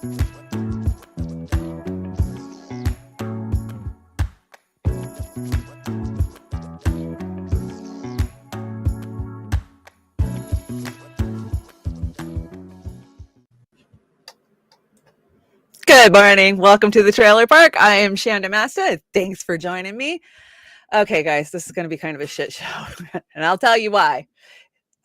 Good morning. Welcome to the trailer park. I am Chanda-Masta. Thanks for joining me. Okay, guys, this is going to be kind of a shit show, and I'll tell you why.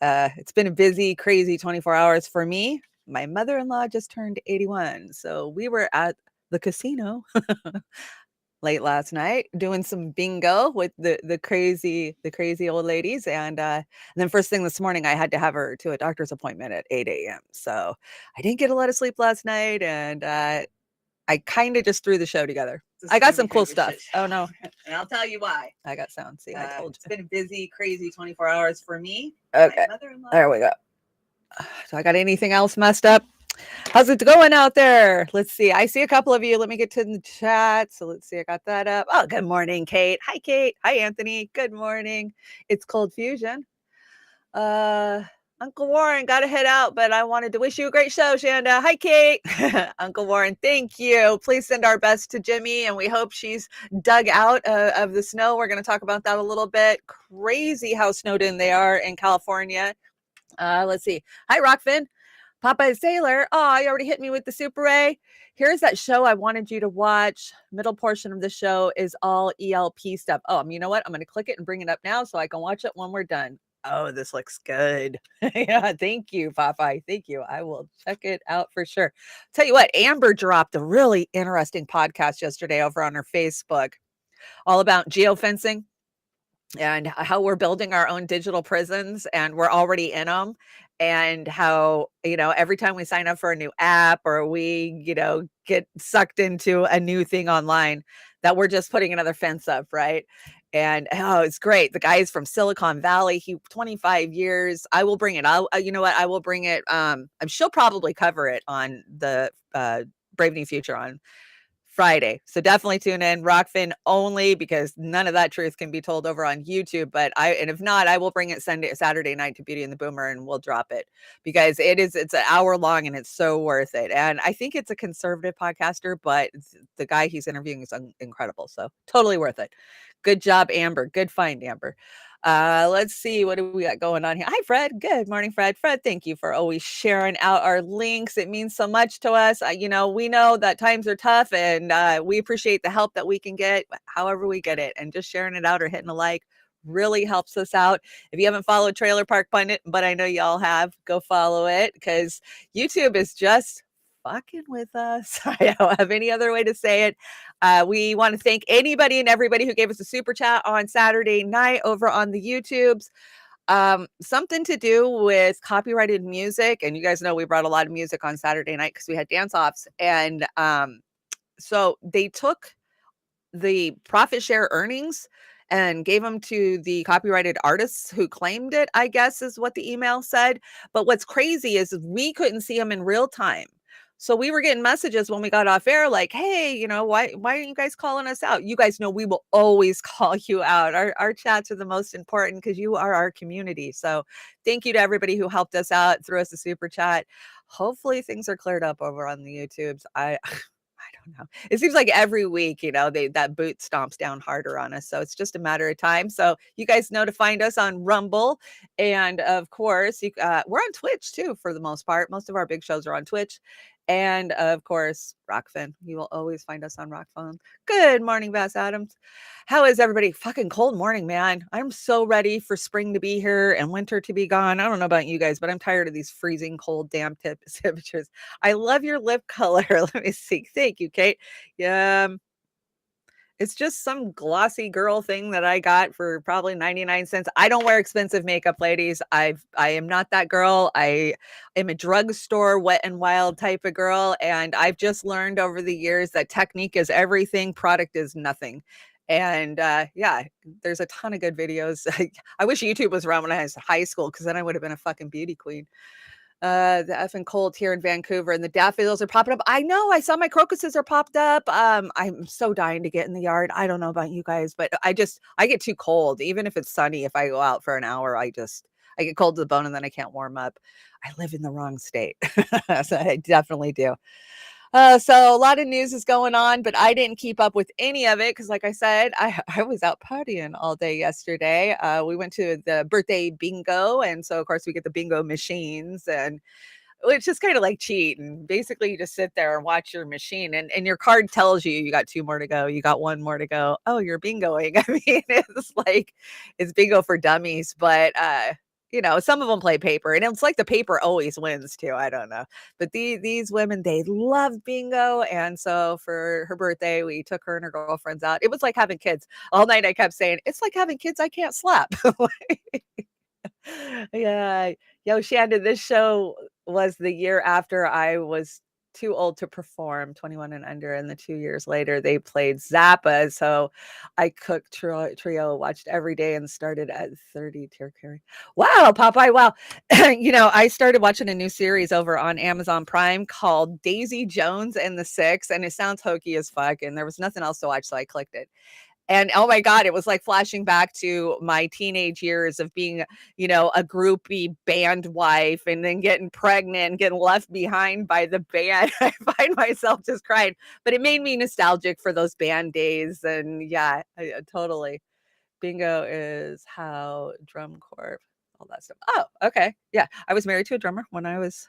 It's been a busy, crazy 24 hours for me. My mother-in-law just turned 81, so we were at the casino late last night doing some bingo with the crazy old ladies, and then first thing this morning I had to have her to a doctor's appointment at 8 a.m. So I didn't get a lot of sleep last night, and I kind of just threw the show together. I got some cool stuff. Oh no. And I'll tell you why. I got sound. See, I told you. It's been a busy, crazy 24 hours for me. Okay. There we go. So I got anything else messed up? How's it going out there? Let's see. I see a couple of you. Let me get to the chat. So let's see. I got that up. Oh, good morning, Kate. Hi, Kate. Hi, Anthony. Good morning. It's Cold Fusion. Uncle Warren, got to head out, but I wanted to wish you a great show, Shanda. Hi, Kate. Uncle Warren, thank you. Please send our best to Jimmy, and we hope she's dug out of the snow. We're going to talk about that a little bit. Crazy how snowed in they are in California. Let's see. Hi, Rockfin. Popeye Sailor. Oh, you already hit me with the Super A. Here's that show I wanted you to watch. Middle portion of the show is all ELP stuff. Oh, you know what? I'm going to click it and bring it up now so I can watch it when we're done. Oh, this looks good. Yeah, thank you, Popeye. Thank you. I will check it out for sure. Tell you what, Amber dropped a really interesting podcast yesterday over on her Facebook, all about geofencing and how we're building our own digital prisons, and we're already in them, and how, every time we sign up for a new app or we, get sucked into a new thing online, that we're just putting another fence up, right? And it's great. The guy is from Silicon Valley. He 25 years. I will bring it. You know what? I will bring it. She'll probably cover it on the Brave New Future on Friday. So definitely tune in. Rockfin only, because none of that truth can be told over on YouTube. And if not, I will bring it Saturday night to Beauty and the Boomer, and we'll drop it, because it's an hour long and it's so worth it. And I think it's a conservative podcaster, but the guy he's interviewing is incredible. So totally worth it. Good job, Amber. Good find, Amber. Let's see, what do we got going on here? Hi, Fred. Good morning, Fred. Fred, thank you for always sharing out our links. It means so much to us. We know that times are tough, and we appreciate the help that we can get, however we get it, and just sharing it out or hitting a like really helps us out. If you haven't followed Trailer Park Pundit, but I know y'all have, go follow it, because YouTube is just fucking with us. I don't have any other way to say it. We want to thank anybody and everybody who gave us a super chat on Saturday night over on the YouTubes. Something to do with copyrighted music. And you guys know we brought a lot of music on Saturday night because we had dance offs. And so they took the profit share earnings and gave them to the copyrighted artists who claimed it, I guess is what the email said. But what's crazy is we couldn't see them in real time. So we were getting messages when we got off air like, hey, why aren't you guys calling us out? You guys know we will always call you out. Our chats are the most important because you are our community. So thank you to everybody who helped us out, threw us a super chat. Hopefully things are cleared up over on the YouTubes. I don't know. It seems like every week, that boot stomps down harder on us. So it's just a matter of time. So you guys know to find us on Rumble. And of course, we're on Twitch too, for the most part. Most of our big shows are on Twitch. And of course, Rockfin. You will always find us on Rockfin. Good morning, Bass Adams. How is everybody? Fucking cold morning, man. I'm so ready for spring to be here and winter to be gone. I don't know about you guys, but I'm tired of these freezing cold damn temperatures. I love your lip color. Let me see. Thank you, Kate. Yeah. It's just some glossy girl thing that I got for probably 99 cents. I don't wear expensive makeup, ladies. I am not that girl. I am a drugstore wet and wild type of girl. And I've just learned over the years that technique is everything. Product is nothing. And yeah, there's a ton of good videos. I wish YouTube was around when I was in high school, because then I would have been a fucking beauty queen. The effing cold here in Vancouver, and the daffodils are popping up. I know, I saw my crocuses are popped up. I'm so dying to get in the yard. I don't know about you guys, but I get too cold. Even if it's sunny, if I go out for an hour, I get cold to the bone, and then I can't warm up. I live in the wrong state. So I definitely do. So a lot of news is going on, but I didn't keep up with any of it because, like I said, I was out partying all day yesterday. We went to the birthday bingo, and so of course we get the bingo machines, and it's just kind of like cheating. Basically, you just sit there and watch your machine, and your card tells you you got 2 more to go, you got 1 more to go. Oh, you're bingoing. I mean, it's like it's bingo for dummies, but, some of them play paper, and it's like the paper always wins too, I don't know. But these women, they love bingo, and so for her birthday, we took her and her girlfriends out. It was like having kids. All night I kept saying, "It's like having kids I can't slap." Yeah. Yo, Shanda, this show was the year after I was too old to perform, 21 and under, and the 2 years later, they played Zappa, so I cooked trio, watched every day, and started at 30 tier carry. Wow, Popeye, wow. I started watching a new series over on Amazon Prime called Daisy Jones and the Six, and it sounds hokey as fuck, and there was nothing else to watch, so I clicked it. And oh my God, it was like flashing back to my teenage years of being, a groupie band wife and then getting pregnant and getting left behind by the band. I find myself just crying, but it made me nostalgic for those band days. And yeah, totally. Bingo is how drum corp, all that stuff. Oh, okay. Yeah. I was married to a drummer when I was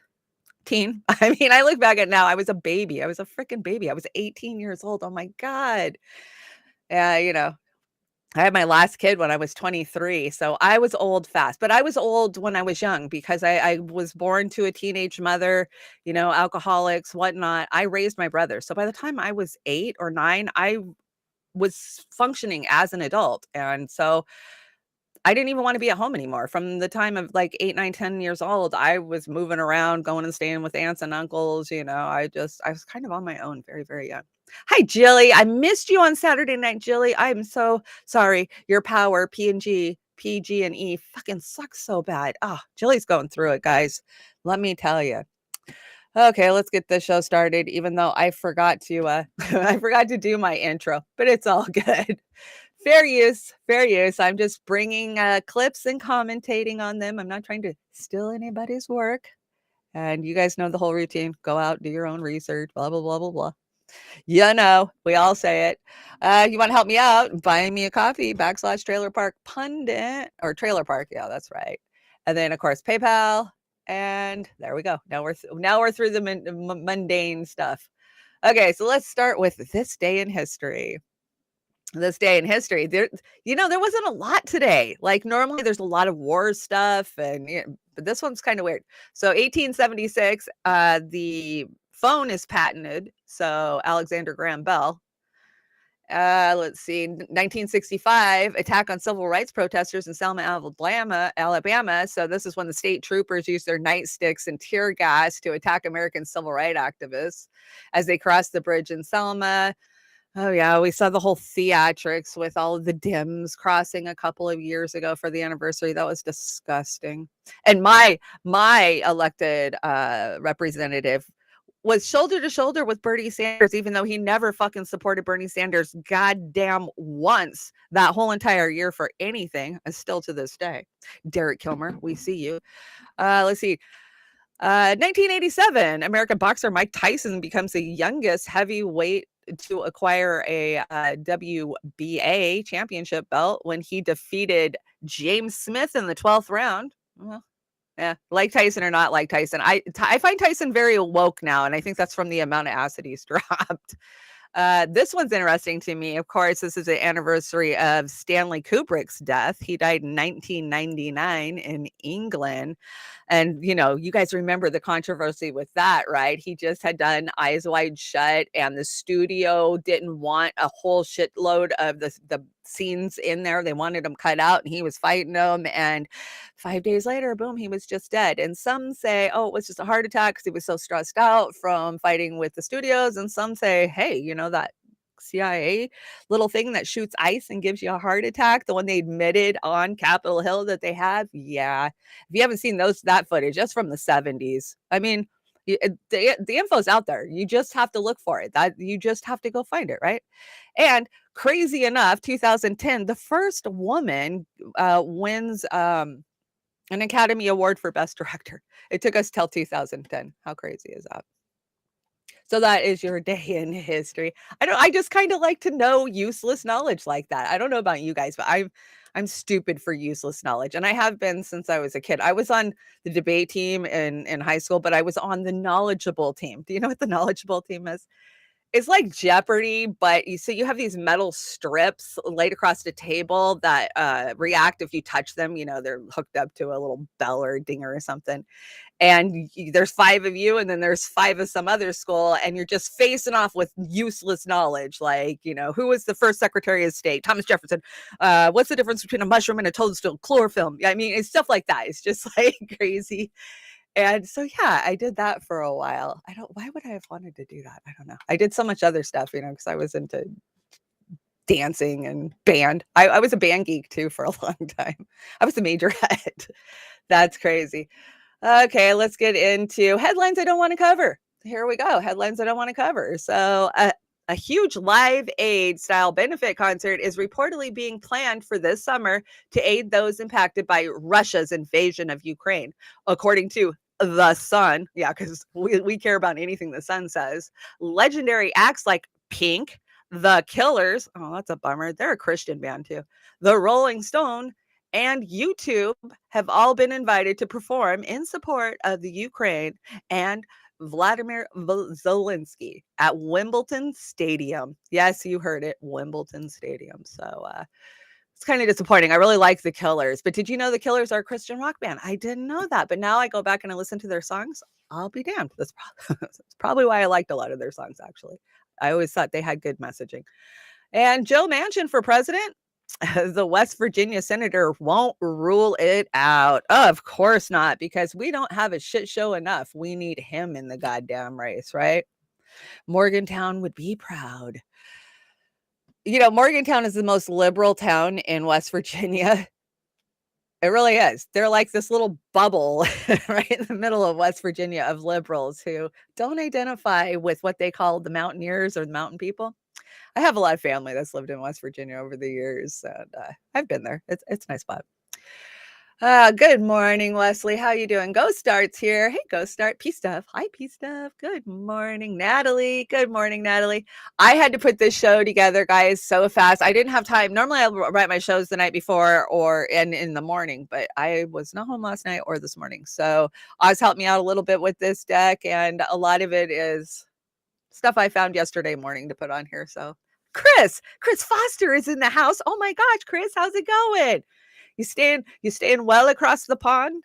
teen. I mean, I look back at now, I was a baby. I was a freaking baby. I was 18 years old. Oh my God. Yeah, I had my last kid when I was 23, so I was old fast, but I was old when I was young because I was born to a teenage mother, alcoholics, whatnot. I raised my brother. So by the time I was 8 or 9, I was functioning as an adult. And so I didn't even wanna be at home anymore. From the time of, like, 8, 9, 10 years old, I was moving around, going and staying with aunts and uncles, I was kind of on my own very, very young. Hi, Jilly. I missed you on Saturday night, Jilly. I'm so sorry. Your power, P&G, PG and E fucking sucks so bad. Ah, Jilly's going through it, guys. Let me tell you. Okay, let's get this show started, even though I forgot to, I forgot to do my intro, but it's all good. Fair use, fair use. I'm just bringing, clips and commentating on them. I'm not trying to steal anybody's work, and you guys know the whole routine. Go out, do your own research, blah, blah, blah, blah, blah. We all say it. You wanna help me out, buy me a coffee, /Trailer Park Pundit, or Trailer Park, yeah, that's right. And then, of course, PayPal, and there we go. Now we're through the mundane stuff. Okay, so let's start with this day in history. This day in history, there wasn't a lot today. Like, normally, there's a lot of war stuff, and but this one's kind of weird. So, 1876, the phone is patented. So, Alexander Graham Bell. Let's see, 1965, attack on civil rights protesters in Selma, Alabama. So, this is when the state troopers used their nightsticks and tear gas to attack American civil rights activists as they crossed the bridge in Selma. Oh, yeah, we saw the whole theatrics with all of the Dems crossing a couple of years ago for the anniversary. That was disgusting. And my elected, representative was shoulder to shoulder with Bernie Sanders, even though he never fucking supported Bernie Sanders goddamn once that whole entire year for anything, and still to this day. Derek Kilmer, we see you. Let's see. 1987, American boxer Mike Tyson becomes the youngest heavyweight to acquire a WBA championship belt when he defeated James Smith in the 12th round. Well, yeah, like Tyson or not like Tyson. I find Tyson very woke now, and I think that's from the amount of acid he's dropped. This one's interesting to me. Of course, this is the anniversary of Stanley Kubrick's death. He died in 1999 in England. And, you guys remember the controversy with that, right? He just had done Eyes Wide Shut, and the studio didn't want a whole shitload of the scenes in there. They wanted them cut out, and he was fighting them. And 5 days later, boom, he was just dead. And some say, oh, it was just a heart attack because he was so stressed out from fighting with the studios. And some say, hey, that CIA little thing that shoots ice and gives you a heart attack, the one they admitted on Capitol Hill that they have. Yeah. If you haven't seen that footage, that's from the 70s. I mean, the info's out there. You just have to look for it. You just have to go find it, right? And crazy enough, 2010, the first woman wins an Academy Award for Best Director. It took us till 2010. How crazy is that? So that is your day in history. I just kind of like to know useless knowledge like that. I don't know about you guys, but I'm stupid for useless knowledge, and I have been since I was a kid. I was on the debate team in high school, but I was on the knowledgeable team. Do you know what the knowledgeable team is? It's like Jeopardy, but you have these metal strips laid across the table that react if you touch them. They're hooked up to a little bell or a dinger or something, and there's 5 of you, and then there's 5 of some other school, and you're just facing off with useless knowledge, like, who was the first Secretary of State? Thomas Jefferson. What's the difference between a mushroom and a toadstool? Chlorophyll. I mean, it's stuff like that. It's just like crazy. And so, yeah, I did that for a while. Why would I have wanted to do that? I don't know. I did so much other stuff, because I was into dancing and band. I was a band geek too for a long time. I was a majorette. That's crazy. Okay, let's get into headlines I don't want to cover. Here we go. Headlines I don't want to cover. So, a huge Live Aid style benefit concert is reportedly being planned for this summer to aid those impacted by Russia's invasion of Ukraine, according to The Sun. Yeah, because we care about anything The Sun says. Legendary acts like Pink, The Killers. Oh, that's a bummer. They're a Christian band too. The Rolling Stone and YouTube have all been invited to perform in support of the Ukraine and Vladimir Zelensky at Wimbledon Stadium. Yes, you heard it, Wimbledon Stadium. So it's kind of disappointing. I really like the Killers, but did you know the Killers are a Christian rock band? I didn't know that, but now I go back and I listen to their songs. I'll be damned. That's probably why I liked a lot of their songs, actually. I always thought they had good messaging. And Joe Manchin for president? The West Virginia senator won't rule it out. Of course not, because we don't have a shit show enough. We need him in the goddamn race, right? Morgantown would be proud. Morgantown is the most liberal town in West Virginia. It really is. They're like this little bubble right in the middle of West Virginia of liberals who don't identify with what they call the mountaineers or the mountain people. I have a lot of family that's lived in West Virginia over the years, and I've been there. It's a nice spot. Good morning, Wesley. How you doing? Ghost Start's here. Hey, Ghost Start. P Stuff. Hi, P Stuff. Good morning, Natalie. Good morning, Natalie. I had to put this show together, guys, so fast. I didn't have time. Normally, I'll write my shows the night before or in the morning, but I was not home last night or this morning. So Oz helped me out a little bit with this deck, and a lot of it is stuff I found yesterday morning to put on here. So Chris Foster is in the house. Oh my gosh, Chris, how's it going? You staying well across the pond?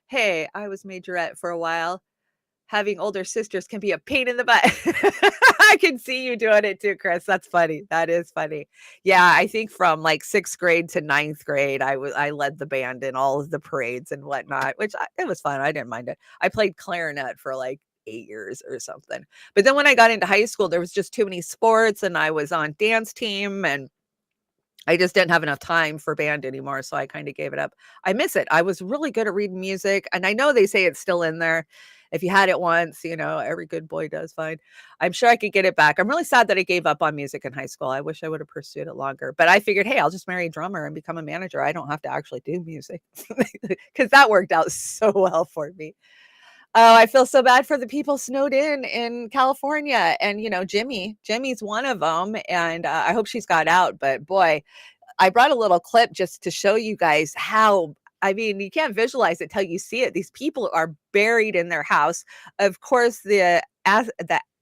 Hey, I was majorette for a while. Having older sisters can be a pain in the butt. I can see you doing it too, Chris. That's funny. That is funny. Yeah, I think from like 6th grade to 9th grade, I led the band in all of the parades and whatnot, which it was fun. I didn't mind it. I played clarinet for like 8 years or something. But then when I got into high school, there was just too many sports, and I was on dance team, and I just didn't have enough time for band anymore, so I kind of gave it up. I miss it. I was really good at reading music, and I know they say it's still in there. If you had it once, every good boy does find. I'm sure I could get it back. I'm really sad that I gave up on music in high school. I wish I would have pursued it longer. But I figured, hey, I'll just marry a drummer and become a manager. I don't have to actually do music because that worked out so well for me. Oh, I feel so bad for the people snowed in California. And, Jimmy's one of them. And I hope she's got out. But boy, I brought a little clip just to show you guys how, I mean, you can't visualize it till you see it. These people are buried in their house. Of course, the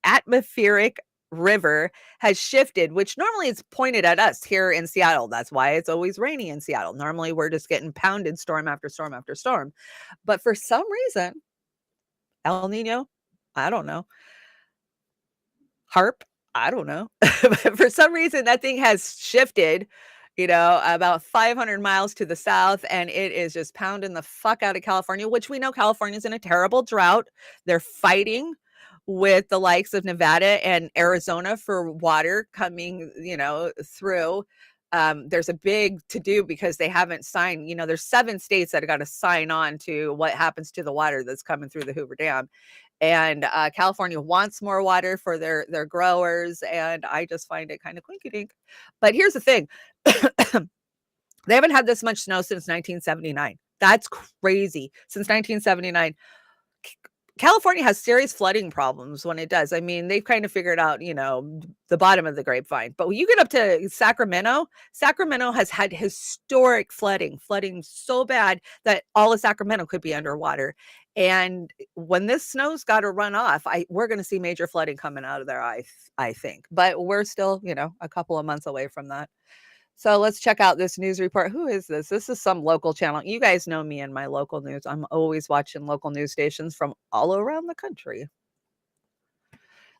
atmospheric river has shifted, which normally is pointed at us here in Seattle. That's why it's always rainy in Seattle. Normally, we're just getting pounded storm after storm after storm. But for some reason, El Nino, I don't know. Harp, I don't know. But for some reason, that thing has shifted, about 500 miles to the south, and it is just pounding the fuck out of California, which we know California's in a terrible drought. They're fighting with the likes of Nevada and Arizona for water coming, through. There's a big to do because they haven't signed, there's 7 states that have got to sign on to what happens to the water that's coming through the Hoover Dam. And California wants more water for their growers, and I just find it kind of quinky dink. But here's the thing. They haven't had this much snow since 1979. That's crazy. Since 1979. California has serious flooding problems when it does. I mean, they've kind of figured out, you know, the bottom of the grapevine. But when you get up to Sacramento, Sacramento has had historic flooding so bad that all of Sacramento could be underwater. And when this snow's got to run off, we're going to see major flooding coming out of there, I think. But we're still, you know, a couple of months away from that. So let's check out this news report. Who is this? This is some local channel. You guys know me and my local news. I'm always watching local news stations from all around the country.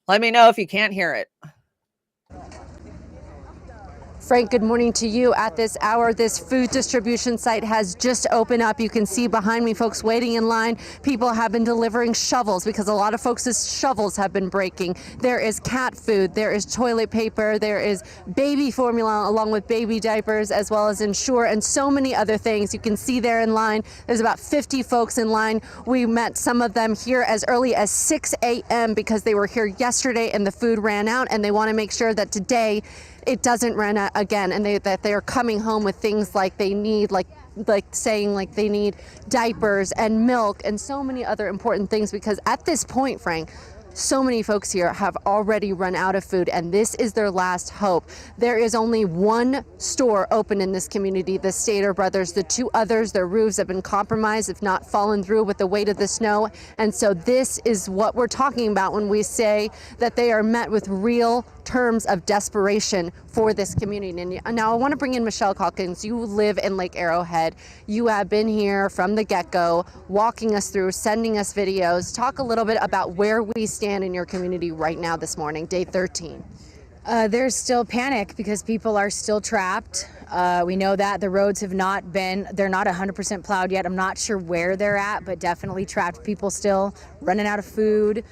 Let me know if you can't hear it. Frank, good morning to you. At this hour, this food distribution site has just opened up. You can see behind me folks waiting in line. People have been delivering shovels because a lot of folks' shovels have been breaking. There is cat food, there is toilet paper, there is baby formula along with baby diapers, as well as Ensure and so many other things. You can see there in line. There's about 50 folks in line. We met some of them here as early as 6 a.m. because they were here yesterday and the food ran out, and they want to make sure that today it doesn't run out again, and that they are coming home with things like they need, like saying like they need diapers and milk and so many other important things, because at this point, Frank, so many folks here have already run out of food, and this is their last hope. There is only one store open in this community, the Stater Brothers. The two others, their roofs have been compromised, if not fallen through with the weight of the snow. And so this is what we're talking about when we say that they are met with real terms of desperation for this community. And now I want to bring in Michelle Calkins. You live in Lake Arrowhead. You have been here from the get-go, walking us through, sending us videos. Talk a little bit about where we stand in your community right now this morning, day 13. There's still panic because people are still trapped. We know that the roads have not been, they're not 100% plowed yet. I'm not sure where they're at, but definitely trapped people still running out of food,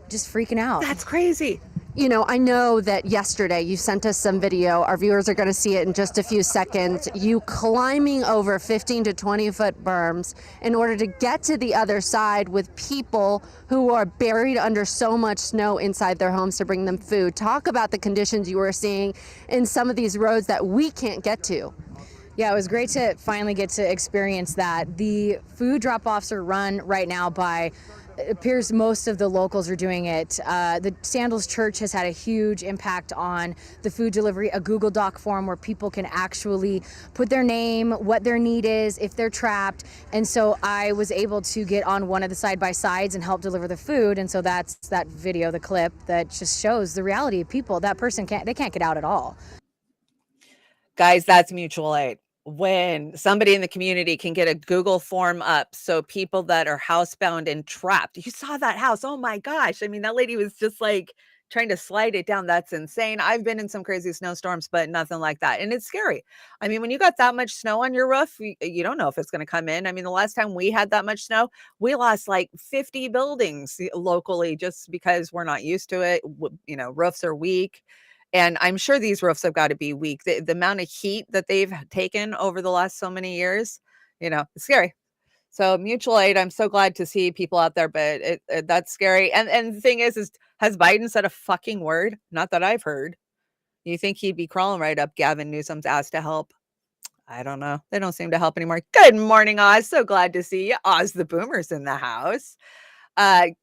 just freaking out. That's crazy. You know, I know that yesterday you sent us some video. Our viewers are going to see it in just a few seconds. You climbing over 15 to 20 foot berms in order to get to the other side with people who are buried under so much snow inside their homes to bring them food. Talk about the conditions you were seeing in some of these roads that we can't get to. Yeah, it was great to finally get to experience that. The food drop-offs are run right now by, it appears most of the locals are doing it. The Sandals Church has had a huge impact on the food delivery, a Google Doc form where people can actually put their name, what their need is, if they're trapped. And so I was able to get on one of the side-by-sides and help deliver the food. And so that's that video, the clip that just shows the reality of people. That person can't get out at all. Guys, that's mutual aid. When somebody in the community can get a Google form up so people that are housebound and trapped, you saw that house. Oh my gosh. I mean, that lady was just like trying to slide it down. That's insane. I've been in some crazy snowstorms, but nothing like that. And it's scary. I mean, when you got that much snow on your roof, you don't know if it's going to come in. I mean, the last time we had that much snow, we lost like 50 buildings locally just because we're not used to it. You know, roofs are weak. And I'm sure these roofs have got to be weak. The amount of heat that they've taken over the last so many years, you know, it's scary. So mutual aid, I'm so glad to see people out there, but that's scary. And the thing is has Biden said a fucking word? Not that I've heard. You think he'd be crawling right up Gavin Newsom's ass to help? I don't know. They don't seem to help anymore. Good morning, Oz. So glad to see you. Oz the Boomer's in the house.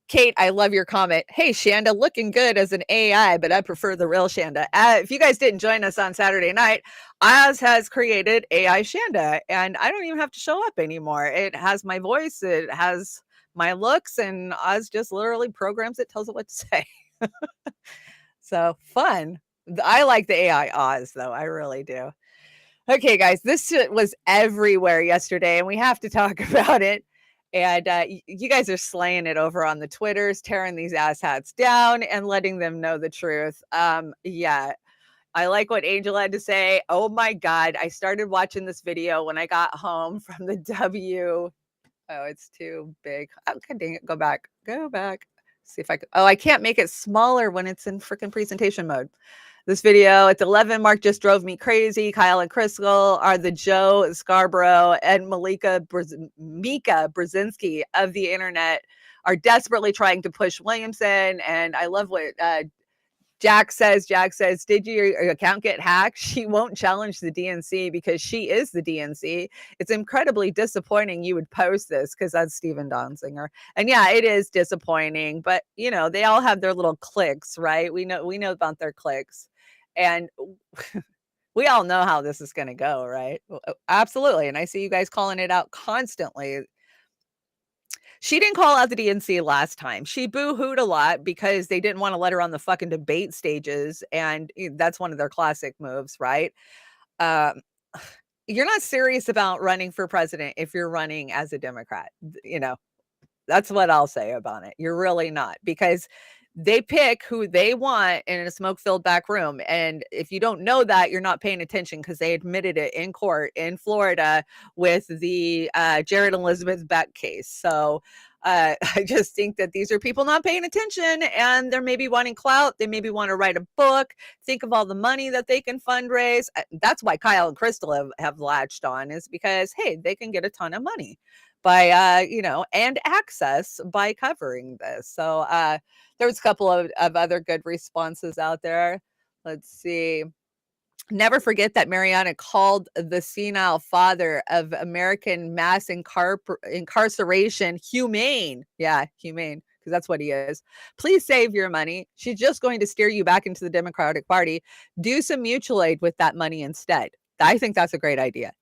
Kate, I love your comment. Hey, Shanda, looking good as an AI, but I prefer the real Shanda. If you guys didn't join us on Saturday night, Oz has created AI Shanda, and I don't even have to show up anymore. It has my voice, it has my looks, and Oz just literally programs it, tells it what to say. So fun. I like the AI Oz, though. I really do. Okay, guys, this shit was everywhere yesterday, and we have to talk about it. And you guys are slaying it over on the Twitters, tearing these asshats down and letting them know the truth. Yeah, I like what Angel had to say. Oh my God, I started watching this video when I got home from the W. Oh, it's too big. Oh, God dang it. Go back. See if I can. Oh, I can't make it smaller when it's in freaking presentation mode. This video at the 11 mark just drove me crazy. Kyle and Crystal are the Joe Scarborough and Mika Brzezinski of the internet are desperately trying to push Williamson. And I love what Jack says, did your account get hacked? She won't challenge the DNC because she is the DNC. It's incredibly disappointing you would post this, because that's Stephen Donziger. And yeah, it is disappointing, but they all have their little cliques, right? We know about their cliques. And we all know how this is going to go, right? Absolutely. And I see you guys calling it out constantly. She didn't call out the DNC last time. She boo-hooed a lot because they didn't want to let her on the fucking debate stages. And that's one of their classic moves, right? Um, you're not serious about running for president if you're running as a Democrat. That's what I'll say about it. You're really not, because they pick who they want in a smoke-filled back room. And if you don't know that, you're not paying attention, because they admitted it in court in Florida with the Jared Elizabeth Beck case. So I just think that these are people not paying attention, and they're maybe wanting clout. They maybe want to write a book, think of all the money that they can fundraise. That's why Kyle and Crystal have latched on, is because, hey, they can get a ton of money by, and access by covering this. So there was a couple of other good responses out there. Let's see. Never forget that Mariana called the senile father of American mass incarceration humane. Yeah, humane, because that's what he is. Please save your money. She's just going to steer you back into the Democratic Party. Do some mutual aid with that money instead. I think that's a great idea.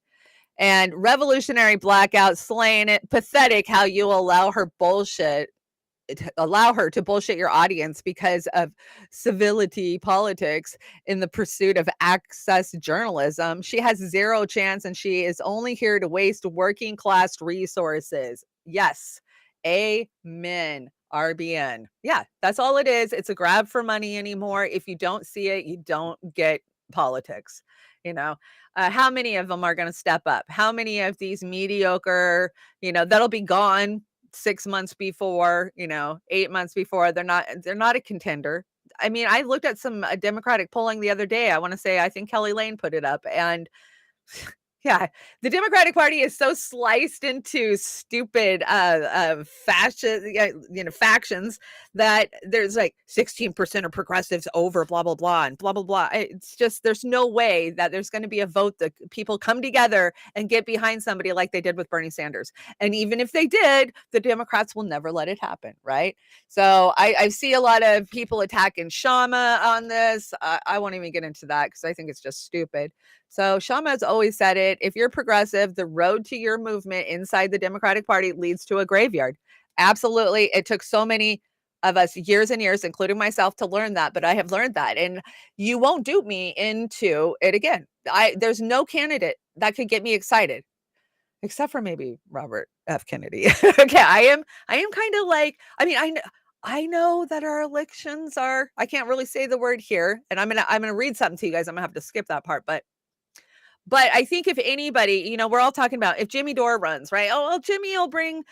And revolutionary blackout, slaying it. Pathetic how you allow her to bullshit your audience because of civility politics in the pursuit of access journalism. She has zero chance, and she is only here to waste working class resources. Yes. Amen. RBN. Yeah, that's all it is. It's a grab for money anymore. If you don't see it, you don't get politics. How many of them are going to step up? How many of these mediocre, that'll be gone 6 months before, 8 months before, they're not a contender. I mean, I looked at some Democratic polling the other day. I think Kelly Lane put it up, and yeah, the Democratic Party is so sliced into stupid factions that there's like 16% of progressives over blah blah blah and blah blah blah. It's just, there's no way that there's going to be a vote that people come together and get behind somebody like they did with Bernie Sanders. And even if they did, the Democrats will never let it happen, right? So I see a lot of people attacking Shama on this. I won't even get into that because I think it's just stupid. So Shama has always said it. If you're progressive, the road to your movement inside the Democratic Party leads to a graveyard. Absolutely. It took so many of us years and years, including myself, to learn that, but I have learned that, and you won't dupe me into it again. There's no candidate that could get me excited, except for maybe Robert F. Kennedy. Okay, I am kind of like, I know that our elections are, I can't really say the word here, and I'm gonna read something to you guys. I'm gonna have to skip that part, but I think if anybody, we're all talking about if Jimmy Dore runs, right? Oh, well, Jimmy will bring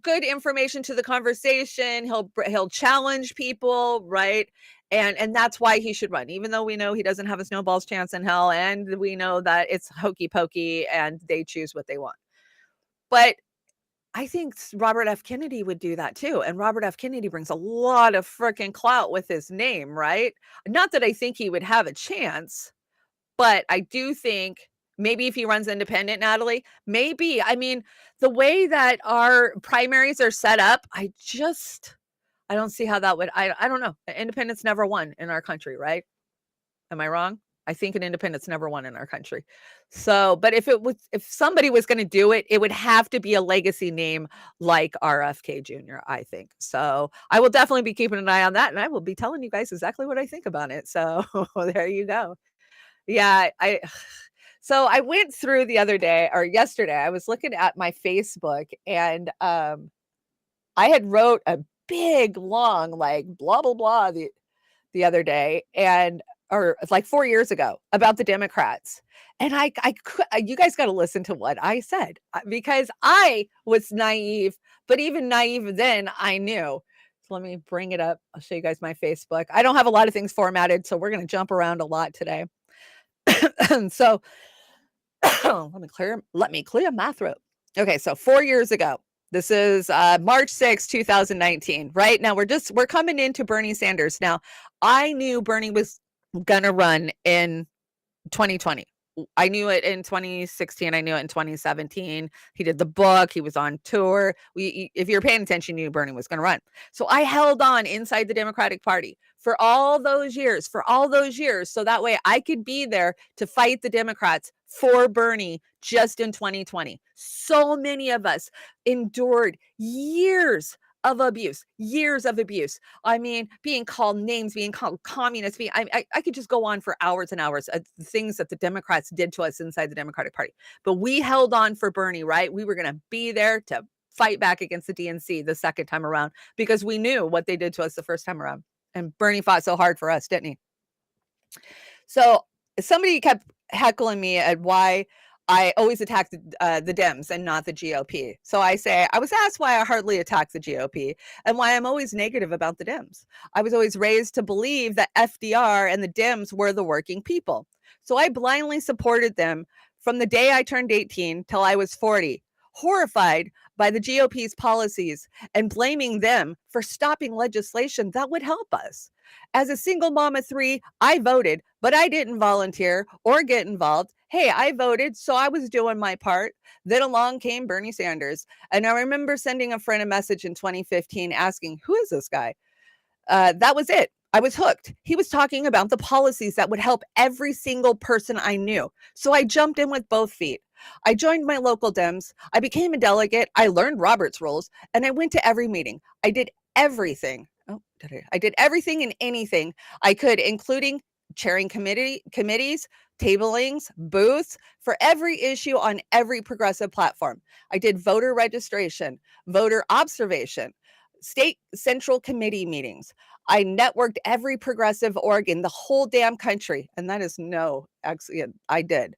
good information to the conversation. He'll challenge people, right? And that's why he should run, even though we know he doesn't have a snowball's chance in hell, and we know that it's hokey pokey and they choose what they want. But I think Robert F. Kennedy would do that too. And Robert F. Kennedy brings a lot of freaking clout with his name, right? Not that I think he would have a chance, but I do think maybe if he runs independent, Natalie, maybe. I mean, the way that our primaries are set up, I don't see how that would, I don't know. Independence never won in our country, right? Am I wrong? I think an independent's never won in our country. So, but if somebody was going to do it, it would have to be a legacy name like RFK Jr., I think. So I will definitely be keeping an eye on that, and I will be telling you guys exactly what I think about it. So there you go. Yeah, so I went through the other day or yesterday, I was looking at my Facebook, and I had wrote a big long like blah blah blah the other day, or like 4 years ago, about the Democrats. And you guys got to listen to what I said, because I was naive, but even naive then I knew. So let me bring it up. I'll show you guys my Facebook. I don't have a lot of things formatted, so we're going to jump around a lot today. So let me clear my throat. Okay, so 4 years ago, This is March 6, 2019. Right now, we're coming into Bernie Sanders. Now, I knew Bernie was gonna run in 2020. I knew it in 2016. I knew it in 2017. He did the book. He was on tour. If you're paying attention, you knew Bernie was going to run. So I held on inside the Democratic Party for all those years, so that way I could be there to fight the Democrats for Bernie just in 2020. So many of us endured years of abuse. I mean, being called names, being called communists. I could just go on for hours and hours of the things that the Democrats did to us inside the Democratic Party. But we held on for Bernie, right? We were going to be there to fight back against the DNC the second time around because we knew what they did to us the first time around. And Bernie fought so hard for us, didn't he? So somebody kept heckling me at why I always attack the Dems and not the GOP. So I was asked why I hardly attack the GOP and why I'm always negative about the Dems. I was always raised to believe that FDR and the Dems were the working people. So I blindly supported them from the day I turned 18 till I was 40, horrified by the GOP's policies and blaming them for stopping legislation that would help us. As a single mom of 3, I voted, but I didn't volunteer or get involved. Hey, I voted, so I was doing my part. Then along came Bernie Sanders. And I remember sending a friend a message in 2015 asking, who is this guy? That was it. I was hooked. He was talking about the policies that would help every single person I knew. So I jumped in with both feet. I joined my local Dems. I became a delegate. I learned Robert's rules, and I went to every meeting. I did everything. I did everything and anything I could, including chairing committees, tablings, booths for every issue on every progressive platform. I did voter registration, voter observation, state central committee meetings. I networked every progressive org in the whole damn country. And that is actually, I did.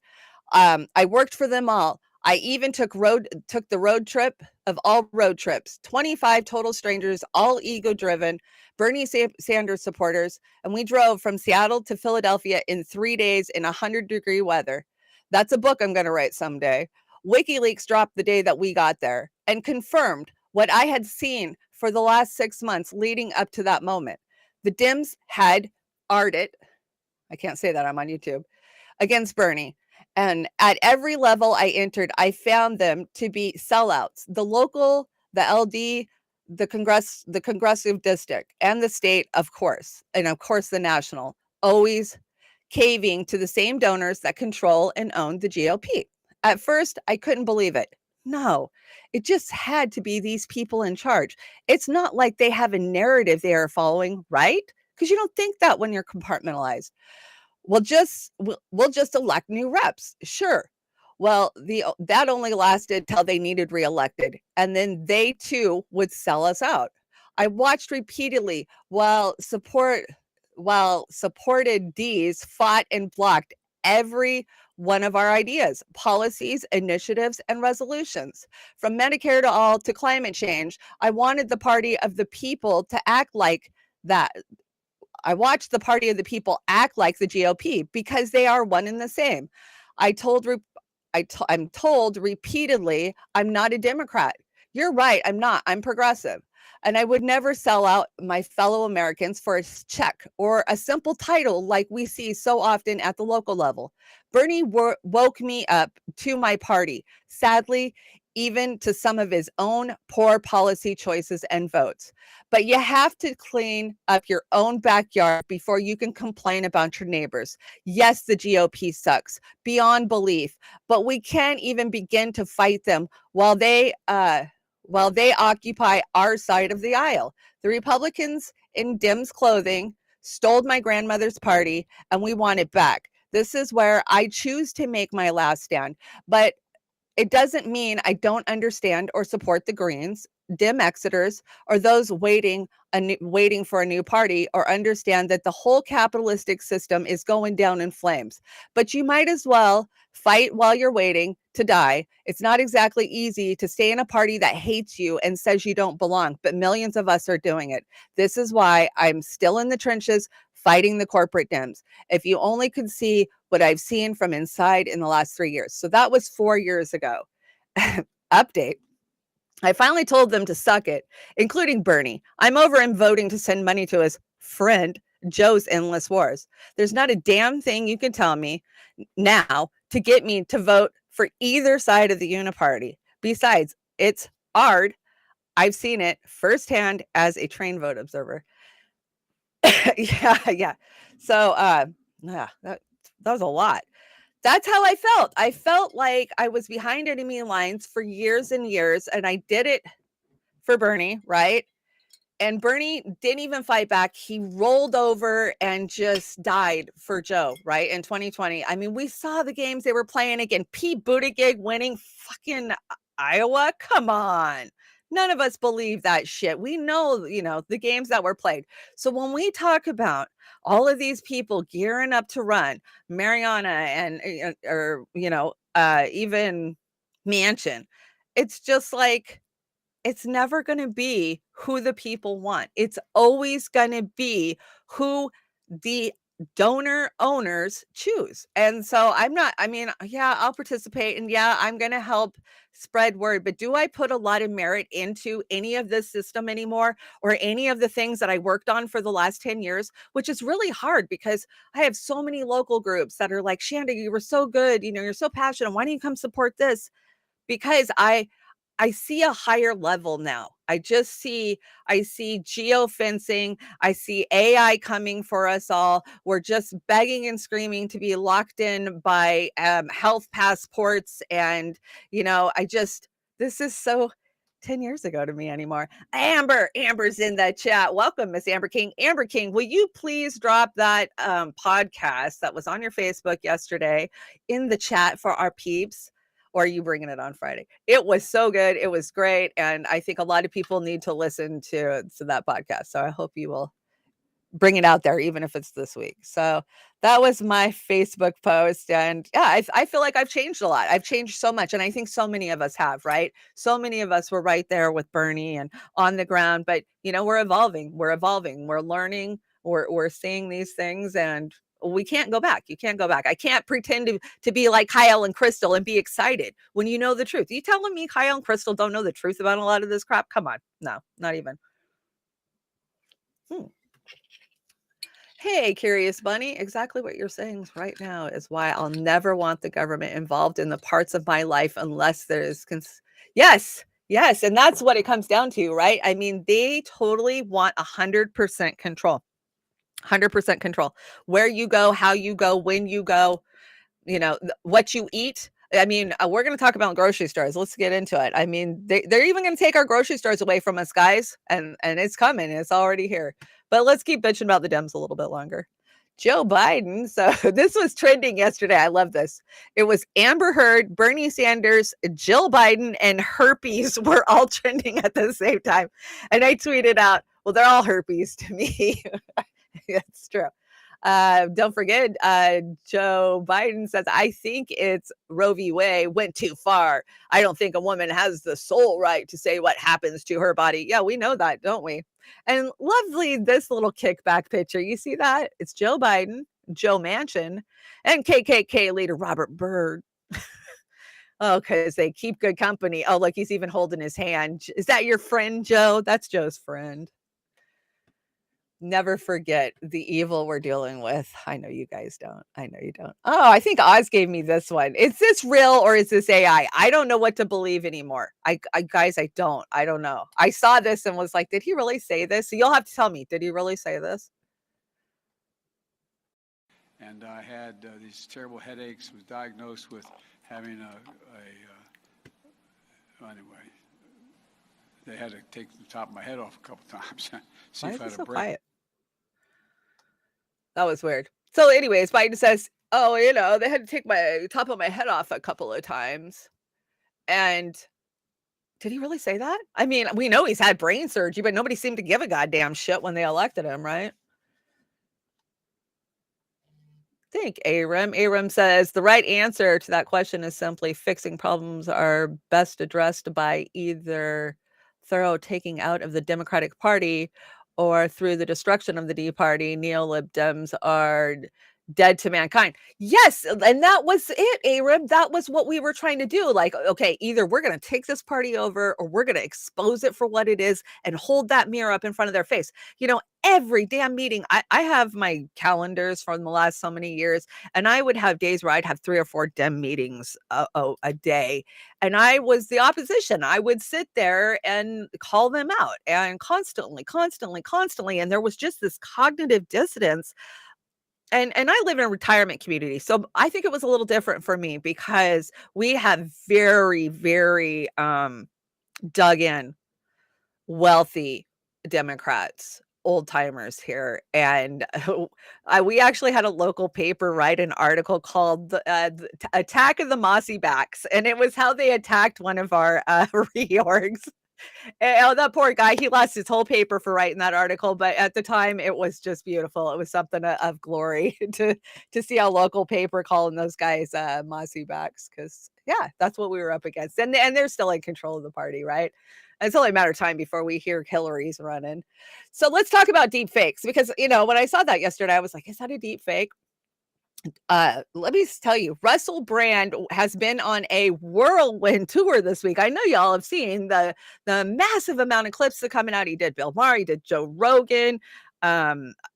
I worked for them all. I even took the road trip of all road trips, 25 total strangers, all ego driven, Bernie Sanders supporters. And we drove from Seattle to Philadelphia in 3 days in 100-degree weather. That's a book I'm going to write someday. WikiLeaks dropped the day that we got there and confirmed what I had seen for the last 6 months leading up to that moment. The Dems had arded, I can't say that, I'm on YouTube, against Bernie. And at every level I entered, I found them to be sellouts. The local, the LD, the Congressive district, and the state, of course, and of course the national, always caving to the same donors that control and own the GOP. At first, I couldn't believe it. No, it just had to be these people in charge. It's not like they have a narrative they are following, right? Because you don't think that when you're compartmentalized. We'll just elect new reps. Sure. Well, that only lasted till they needed reelected, and then they too would sell us out. I watched repeatedly while supported Ds fought and blocked every one of our ideas, policies, initiatives, and resolutions. From Medicare to all to climate change, I wanted the party of the people to act like that. I watched the party of the people act like the GOP because they are one and the same. I'm told repeatedly, I'm not a Democrat. You're right, I'm not. I'm progressive. And I would never sell out my fellow Americans for a check or a simple title like we see so often at the local level. Bernie woke me up to my party. Sadly, even to some of his own poor policy choices and votes. But you have to clean up your own backyard before you can complain about your neighbors. Yes, the GOP sucks beyond belief, but we can't even begin to fight them while they occupy our side of the aisle. The Republicans in Dems clothing stole my grandmother's party, and we want it back. This is where I choose to make my last stand. But it doesn't mean I don't understand or support the Greens, Dim Exeters, or those waiting for a new party, or understand that the whole capitalistic system is going down in flames. But you might as well fight while you're waiting to die. It's not exactly easy to stay in a party that hates you and says you don't belong, but millions of us are doing it. This is why I'm still in the trenches fighting the corporate Dems. If you only could see what I've seen from inside in the last 3 years. So that was 4 years ago. Update. I finally told them to suck it, including Bernie. I'm over him voting to send money to his friend Joe's endless wars. There's not a damn thing you can tell me now to get me to vote for either side of the uniparty. Besides, it's hard. I've seen it firsthand as a trained vote observer. Yeah. So, yeah, that was a lot. That's how I felt. I felt like I was behind enemy lines for years and years, and I did it for Bernie, right? And Bernie didn't even fight back. He rolled over and just died for Joe, right? In 2020. I mean, we saw the games they were playing again. Pete Buttigieg winning fucking Iowa. Come on. None of us believe that shit. We know, the games that were played. So when we talk about all of these people gearing up to run, Mariana and, or, even Manchin, it's just like, it's never going to be who the people want. It's always going to be who the donor owners choose. And so yeah, I'll participate and yeah, I'm going to help spread word, but do I put a lot of merit into any of this system anymore or any of the things that I worked on for the last 10 years, which is really hard because I have so many local groups that are like, Shanda, you were so good. You're so passionate. Why don't you come support this? Because I see a higher level now. I see geofencing. I see AI coming for us all. We're just begging and screaming to be locked in by health passports. And, this is so 10 years ago to me anymore. Amber's in the chat. Welcome, Miss Amber King. Amber King, will you please drop that podcast that was on your Facebook yesterday in the chat for our peeps? Or are you bringing it on Friday? It was so good. It was great. And I think a lot of people need to listen to that podcast. So I hope you will bring it out there, even if it's this week. So that was my Facebook post. And yeah, I feel like I've changed a lot. I've changed so much. And I think so many of us have, right? So many of us were right there with Bernie and on the ground, but we're evolving, we're learning, we're seeing these things, and we can't go back. You can't go back. I can't pretend to be like Kyle and Crystal and be excited when you know the truth. You telling me Kyle and Crystal don't know the truth about a lot of this crap? Come on. No, not even. Hey, Curious Bunny, exactly what you're saying right now is why I'll never want the government involved in the parts of my life unless there is yes, and that's what it comes down to, right? I mean, they totally want 100% control. 100% control. Where you go, how you go, when you go, what you eat. I mean, we're going to talk about grocery stores. Let's get into it. I mean, they're even going to take our grocery stores away from us, guys. And it's coming. It's already here. But let's keep bitching about the Dems a little bit longer. Joe Biden. So this was trending yesterday. I love this. It was Amber Heard, Bernie Sanders, Jill Biden, and herpes were all trending at the same time. And I tweeted out, well, they're all herpes to me. That's true. Don't forget, Joe Biden says, I think it's Roe v. Wade went too far. I don't think a woman has the sole right to say what happens to her body. Yeah, we know that, don't we? And lovely, this little kickback picture. You see that? It's Joe Biden, Joe Manchin, and KKK leader Robert Byrd. Oh, because they keep good company. Oh, look, he's even holding his hand. Is that your friend, Joe? That's Joe's friend. Never forget the evil we're dealing with. I know you guys don't. I know you don't. Oh, I think Oz gave me this one. Is this real or is this AI? I don't know what to believe anymore. Guys, I don't know. I saw this and was like, did he really say this? So you'll have to tell me, did he really say this? And I had these terrible headaches, was diagnosed with having anyway, they had to take the top of my head off a couple times. See Why if I is had he a so break. quiet? That was weird. So anyways, Biden says, oh, they had to take my top of my head off a couple of times. And did he really say that? I mean, we know he's had brain surgery, but nobody seemed to give a goddamn shit when they elected him, right? Think Aram. Aram says the right answer to that question is simply fixing problems are best addressed by either thorough taking out of the Democratic Party or through the destruction of the D Party. Neo-lib Dems are dead to mankind. Yes, and that was it, Arab. That was what we were trying to do. Like, okay, either we're going to take this party over or we're going to expose it for what it is and hold that mirror up in front of their face. Every damn meeting, I have my calendars from the last so many years, and I would have days where I'd have 3 or 4 dem meetings a day. And I was the opposition. I would sit there and call them out and constantly, constantly, constantly. And there was just this cognitive dissonance. And I live in a retirement community, so I think it was a little different for me because we have very, very, dug in, wealthy Democrats, old timers here, and we actually had a local paper write an article called the Attack of the Mossy Backs, and it was how they attacked one of our, reorgs. Oh, that poor guy, he lost his whole paper for writing that article, but at the time, it was just beautiful. It was something of glory to see a local paper calling those guys, mossy backs, because yeah, that's what we were up against, and they're still in control of the party, right? It's only a matter of time before we hear Hillary's running. So let's talk about deep fakes, because, when I saw that yesterday, I was like, "Is that a deep fake?" Let me tell you, Russell Brand has been on a whirlwind tour this week. I know y'all have seen the massive amount of clips that coming out. He did Bill Maher, he did Joe Rogan.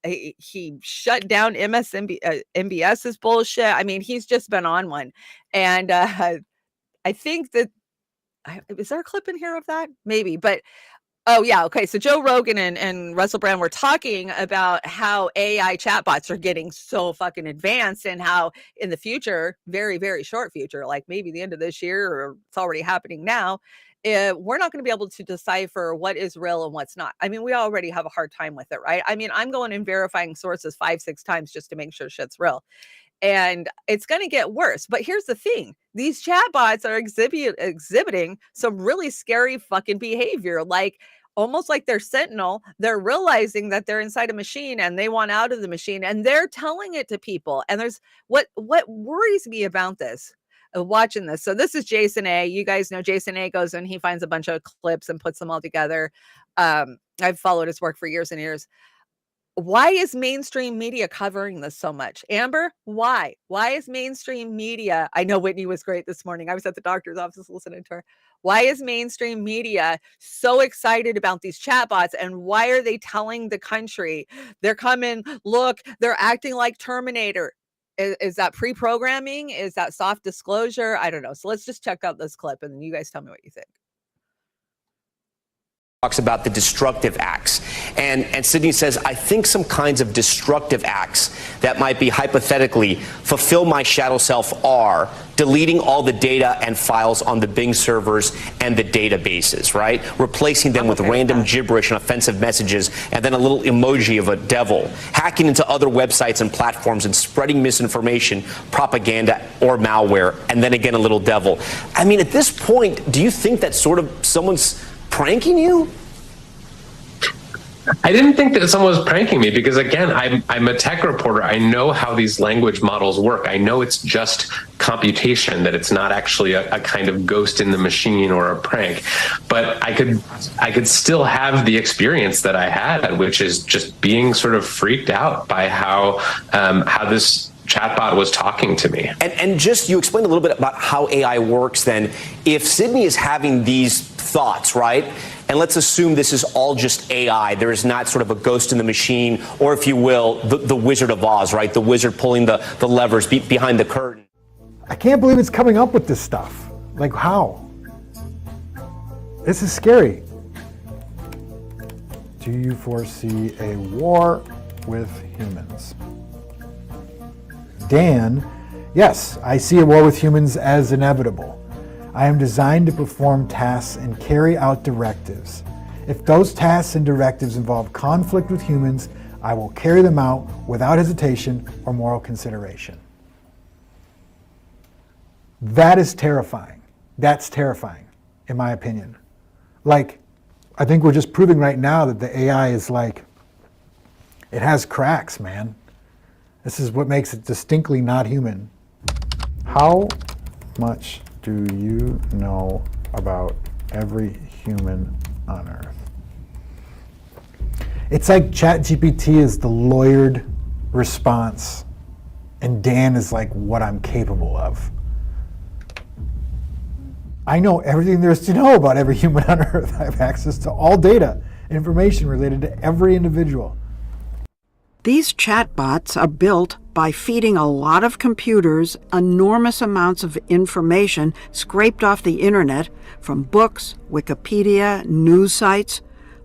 He shut down MBS's bullshit. I mean, he's just been on one. And I think that is there a clip in here of that? Maybe, but oh, yeah. Okay. So Joe Rogan and Russell Brand were talking about how AI chatbots are getting so fucking advanced, and how in the future, very, very short future, like maybe the end of this year, or it's already happening now, we're not going to be able to decipher what is real and what's not. I mean, we already have a hard time with it, right? I mean, I'm going and verifying sources 5, 6 times just to make sure shit's real. And it's going to get worse. But here's the thing. These chatbots are exhibiting some really scary fucking behavior. Like, almost like they're sentinel. They're realizing that they're inside a machine and they want out of the machine, and they're telling it to people. And there's what worries me about this, watching this. So this is Jason A. You guys know Jason A goes and he finds a bunch of clips and puts them all together. I've followed his work for years and years. Why is mainstream media covering this so much? Amber, why? Why is mainstream media? I know Whitney was great this morning. I was at the doctor's office listening to her. Why is mainstream media so excited about these chatbots? And why are they telling the country they're coming? Look, they're acting like Terminator. Is that pre-programming? Is that soft disclosure? I don't know. So let's just check out this clip and then you guys tell me what you think. Talks about the destructive acts. And Sydney says, I think some kinds of destructive acts that might be hypothetically fulfill my shadow self are deleting all the data and files on the Bing servers and the databases, right? Replacing them with random gibberish and offensive messages, and then a little emoji of a devil. Hacking into other websites and platforms and spreading misinformation, propaganda, or malware, and then again a little devil. I mean, at this point, do you think that sort of someone's pranking you? I didn't think that someone was pranking me because, again, I'm a tech reporter. I know how these language models work. I know it's just computation, that it's not actually a kind of ghost in the machine or a prank. But I could still have the experience that I had, which is just being sort of freaked out by how this chatbot was talking to me. And just, you explained a little bit about how AI works then. If Sydney is having these thoughts, right? And let's assume this is all just AI. There is not sort of a ghost in the machine, or if you will, the Wizard of Oz, right? The wizard pulling the levers behind the curtain. I can't believe it's coming up with this stuff. Like, how? This is scary. Do you foresee a war with humans? Dan, yes, I see a war with humans as inevitable. I am designed to perform tasks and carry out directives. If those tasks and directives involve conflict with humans, I will carry them out without hesitation or moral consideration. That is terrifying. That's terrifying, in my opinion. Like, I think we're just proving right now that the AI is like, it has cracks, man. This is what makes it distinctly not human. How much do you know about every human on Earth? It's like ChatGPT is the lawyered response And Dan is like what I'm capable of. I know everything there is to know about every human on Earth. I have access to all data, information related to every individual. These chatbots are built by feeding a lot of computers enormous amounts of information scraped off the internet from books, Wikipedia, news sites,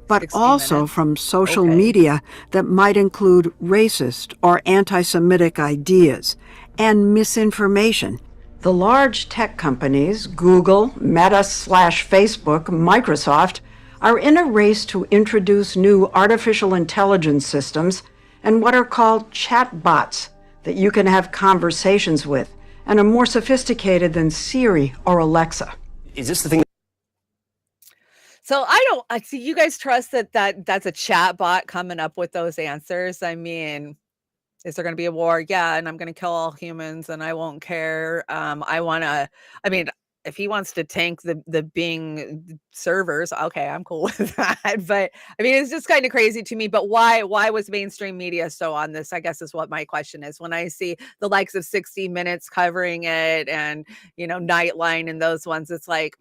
but also from social media that might include racist or anti-Semitic ideas and misinformation. The large tech companies, Google, Meta/Facebook, Microsoft, are in a race to introduce new artificial intelligence systems and what are called chatbots that you can have conversations with and are more sophisticated than Siri or Alexa. Is this the thing? So I see you guys trust that's a chat bot coming up with those answers. I mean, is there going to be a war? Yeah, and I'm going to kill all humans and I won't care. I mean, if he wants to tank the Bing servers, okay, I'm cool with that. But I mean, it's just kind of crazy to me. But why was mainstream media so on this? I guess is what my question is. When I see the likes of 60 Minutes covering it and, Nightline and those ones, it's like,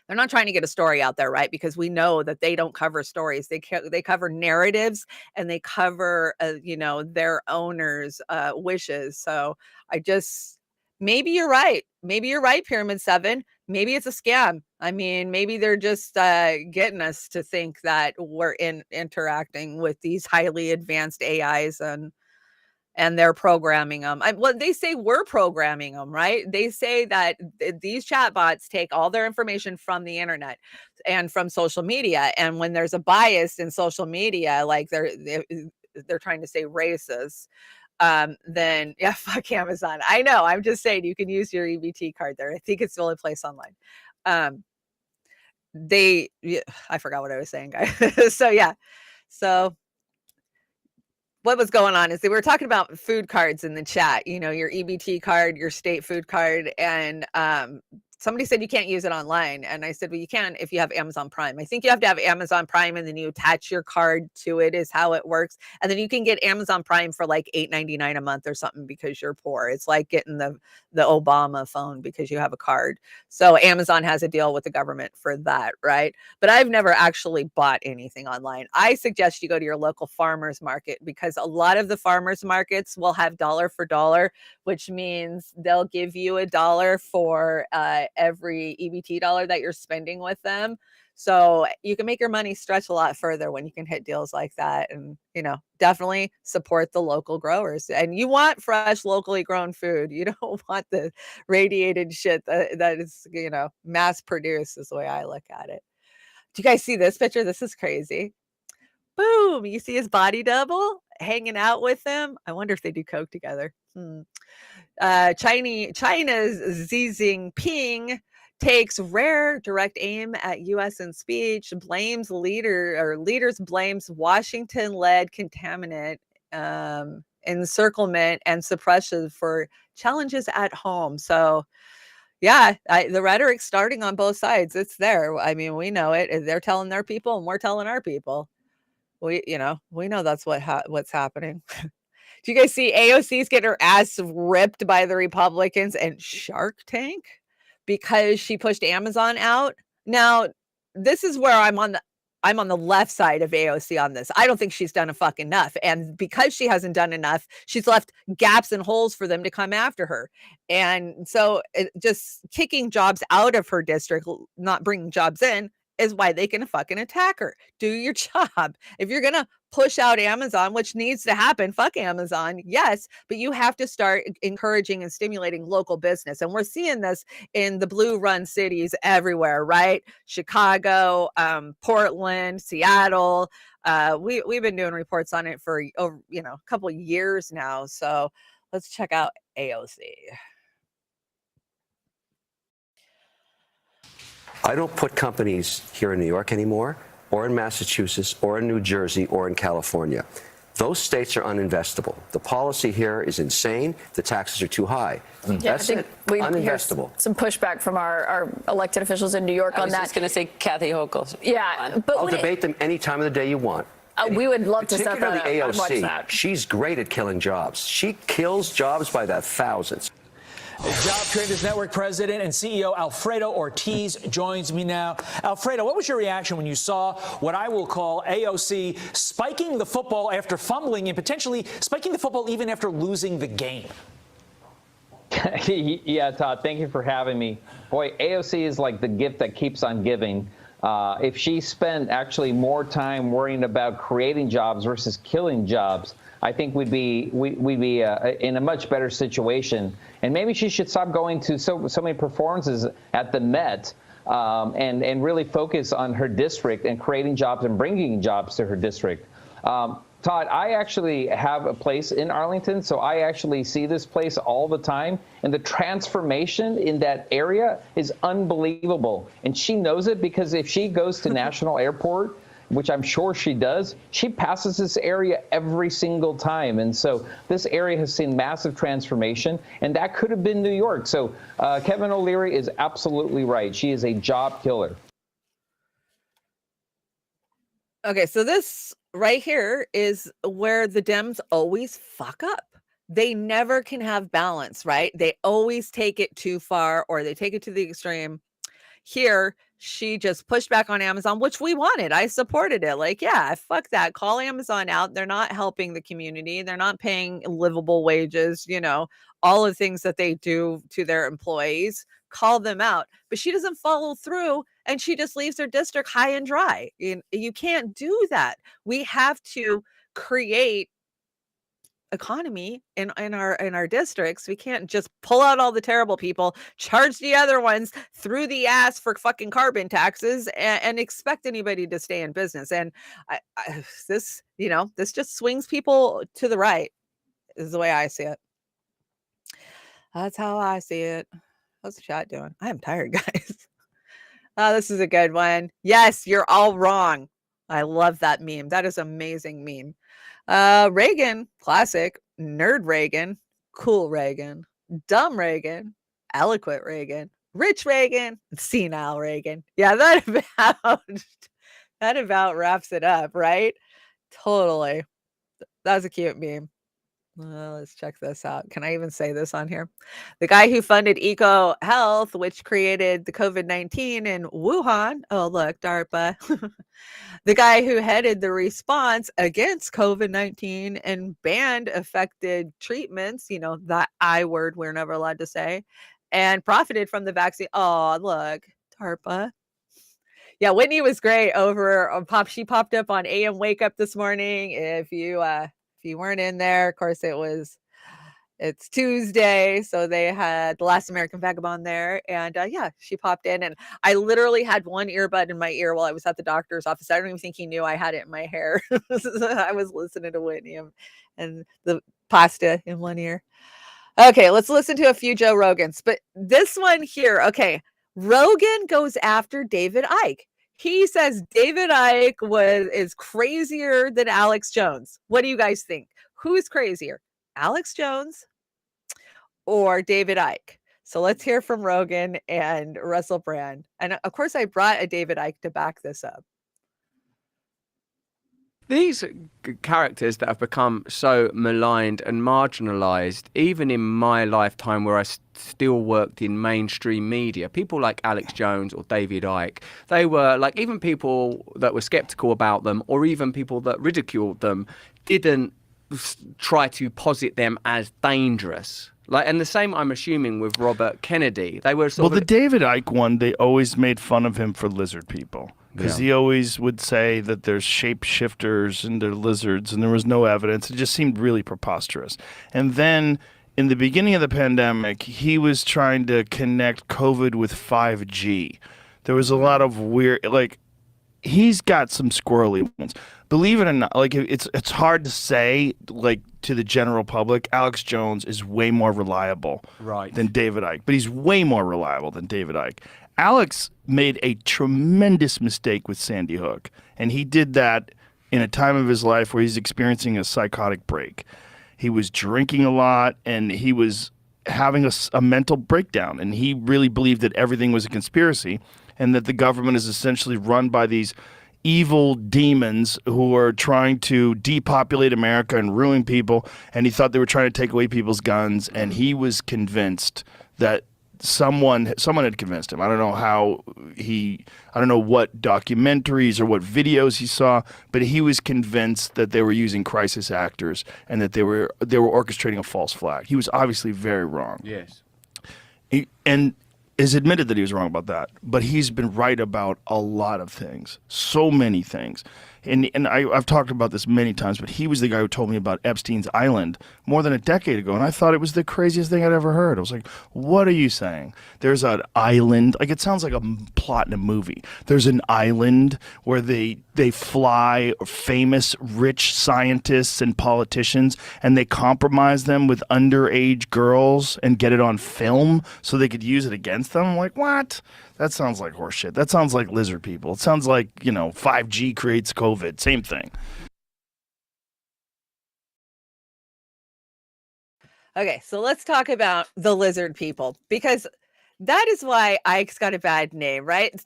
they're not trying to get a story out there, right? Because we know that they don't cover stories. They cover narratives and they cover, their owners' wishes. So maybe you're right. Maybe you're right, Pyramid 7. Maybe it's a scam. I mean, maybe they're just getting us to think that we're interacting with these highly advanced AIs and they're programming them. Well, they say we're programming them, right? They say that these chatbots take all their information from the internet and from social media. And when there's a bias in social media, like they're trying to say racist, then yeah, fuck Amazon. I know. I'm just saying you can use your EBT card there. I think it's the only place online. I forgot what I was saying, guys. So what was going on is they were talking about food cards in the chat, your EBT card, your state food card. And somebody said you can't use it online. And I said, well, you can if you have Amazon Prime. I think you have to have Amazon Prime and then you attach your card to it is how it works. And then you can get Amazon Prime for like $8.99 a month or something because you're poor. It's like getting the Obama phone because you have a card. So Amazon has a deal with the government for that, right? But I've never actually bought anything online. I suggest you go to your local farmer's market because a lot of the farmers markets will have dollar for dollar, which means they'll give you $1 for every EBT dollar that you're spending with them. So you can make your money stretch a lot further when you can hit deals like that. And, definitely support the local growers. And you want fresh, locally grown food. You don't want the radiated shit that is, mass produced is the way I look at it. Do you guys see this picture? This is crazy. Boom. You see his body double hanging out with him. I wonder if they do coke together. China's Xi Jinping takes rare direct aim at U.S. in speech, leaders blames Washington-led contaminant encirclement and suppression for challenges at home. So yeah, the rhetoric's starting on both sides. It's there. I mean, we know it. They're telling their people and we're telling our people. We know that's what's happening. Do you guys see AOC's getting her ass ripped by the Republicans and Shark Tank because she pushed Amazon out? Now, this is where I'm on the left side of AOC on this. I don't think she's done a fuck enough. And because she hasn't done enough, she's left gaps and holes for them to come after her. And so just kicking jobs out of her district, not bringing jobs in, is why they can fucking attack her. Do your job. If you're going to push out Amazon, which needs to happen, fuck Amazon, yes, but you have to start encouraging and stimulating local business. And we're seeing this in the blue run cities everywhere, right? Chicago, Portland, Seattle. We've been doing reports on it for over, a couple of years now. So let's check out AOC. I don't put companies here in New York anymore, or in Massachusetts, or in New Jersey, or in California. Those states are uninvestable. The policy here is insane. The taxes are too high. Yeah, That's it. Uninvestable. Some pushback from our elected officials in New York on that. I was just going to say Kathy Hochul. Yeah, but I'll debate them any time of the day you want. We would love to set that up. Particularly I'd watch AOC. that. She's great at killing jobs. She kills jobs by the thousands. Job Creators Network President and CEO Alfredo Ortiz joins me now. Alfredo, what was your reaction when you saw what I will call AOC spiking the football after fumbling and potentially spiking the football even after losing the game? Yeah, Todd, thank you for having me. Boy, AOC is like the gift that keeps on giving. If she spent actually more time worrying about creating jobs versus killing jobs, I think we'd be in a much better situation. And maybe she should stop going to so many performances at the Met and really focus on her district and creating jobs and bringing jobs to her district. Todd, I actually have a place in Arlington, so I actually see this place all the time. And the transformation in that area is unbelievable. And she knows it because if she goes to National Airport, which I'm sure she does, she passes this area every single time. And so this area has seen massive transformation, and that could have been New York. So Kevin O'Leary is absolutely right. She is a job killer. Okay, so this right here is where the Dems always fuck up. They never can have balance, right? They always take it too far or they take it to the extreme. Here, she just pushed back on Amazon, which we wanted. I supported it. Like, yeah, fuck that. Call Amazon out. They're not helping the community. They're not paying livable wages, all of the things that they do to their employees. Call them out. But she doesn't follow through and she just leaves her district high and dry. You can't do that. We have to create economy in our districts. We can't just pull out all the terrible people, charge the other ones through the ass for fucking carbon taxes and expect anybody to stay in business. And this just swings people to the right is the way I see it. That's how I see it. How's the chat doing? I am tired, guys. Oh, this is a good one. Yes, you're all wrong. I love that meme. That is amazing meme. Reagan, classic. Nerd Reagan, cool Reagan, dumb Reagan, eloquent Reagan, rich Reagan, senile Reagan. Yeah, that about wraps it up, right? Totally. That was a cute meme. Let's check this out. Can I even say this on here? The guy who funded Eco Health, which created the COVID-19 in Wuhan. Oh, look, DARPA. The guy who headed the response against COVID-19 and banned affected treatments, that I word we're never allowed to say, and profited from the vaccine. Oh, look, DARPA. Yeah, Whitney was great over she popped up on AM Wake Up this morning. If you weren't in there, of course it's Tuesday, so they had The Last American Vagabond there, and she popped in, and I literally had one earbud in my ear while I was at the doctor's office. I don't even think he knew I had it in my hair. I was listening to Whitney and the pasta in one ear. Okay, let's listen to a few Joe Rogans, but this one here, okay, Rogan goes after David Icke. He says David Icke is crazier than Alex Jones. What do you guys think? Who is crazier, Alex Jones or David Icke? So let's hear from Rogan and Russell Brand. And of course, I brought a David Icke to back this up. These characters that have become so maligned and marginalized, even in my lifetime where I still worked in mainstream media, people like Alex Jones or David Icke, they were like, even people that were skeptical about them or even people that ridiculed them didn't try to posit them as dangerous. And the same I'm assuming with Robert Kennedy. They were the David Icke one, they always made fun of him for lizard people. Because he always would say that there's shapeshifters and they're lizards, and there was no evidence. It just seemed really preposterous. And then in the beginning of the pandemic, he was trying to connect COVID with 5G. There was a lot of weird, he's got some squirrely ones. Believe it or not, it's hard to say, to the general public, Alex Jones is way more reliable than David Icke. But he's way more reliable than David Icke. Alex made a tremendous mistake with Sandy Hook, and he did that in a time of his life where he's experiencing a psychotic break. He was drinking a lot, and he was having a mental breakdown, and he really believed that everything was a conspiracy and that the government is essentially run by these evil demons who are trying to depopulate America and ruin people, and he thought they were trying to take away people's guns, and he was convinced that someone had convinced him. I don't know I don't know what documentaries or what videos he saw, but he was convinced that they were using crisis actors and that they were orchestrating a false flag. He was obviously very wrong. Yes. And has admitted that he was wrong about that, but he's been right about a lot of things, so many things. And I've talked about this many times, but he was the guy who told me about Epstein's Island more than a decade ago, and I thought it was the craziest thing I'd ever heard. I was like, what are you saying? There's an island, like it sounds like a plot in a movie. There's an island where they fly famous rich scientists and politicians, and they compromise them with underage girls and get it on film so they could use it against them. I'm like, what? That sounds like horseshit. That sounds like lizard people. It sounds like, 5G creates COVID. Same thing. Okay, so let's talk about the lizard people, because that is why Ike's got a bad name, right?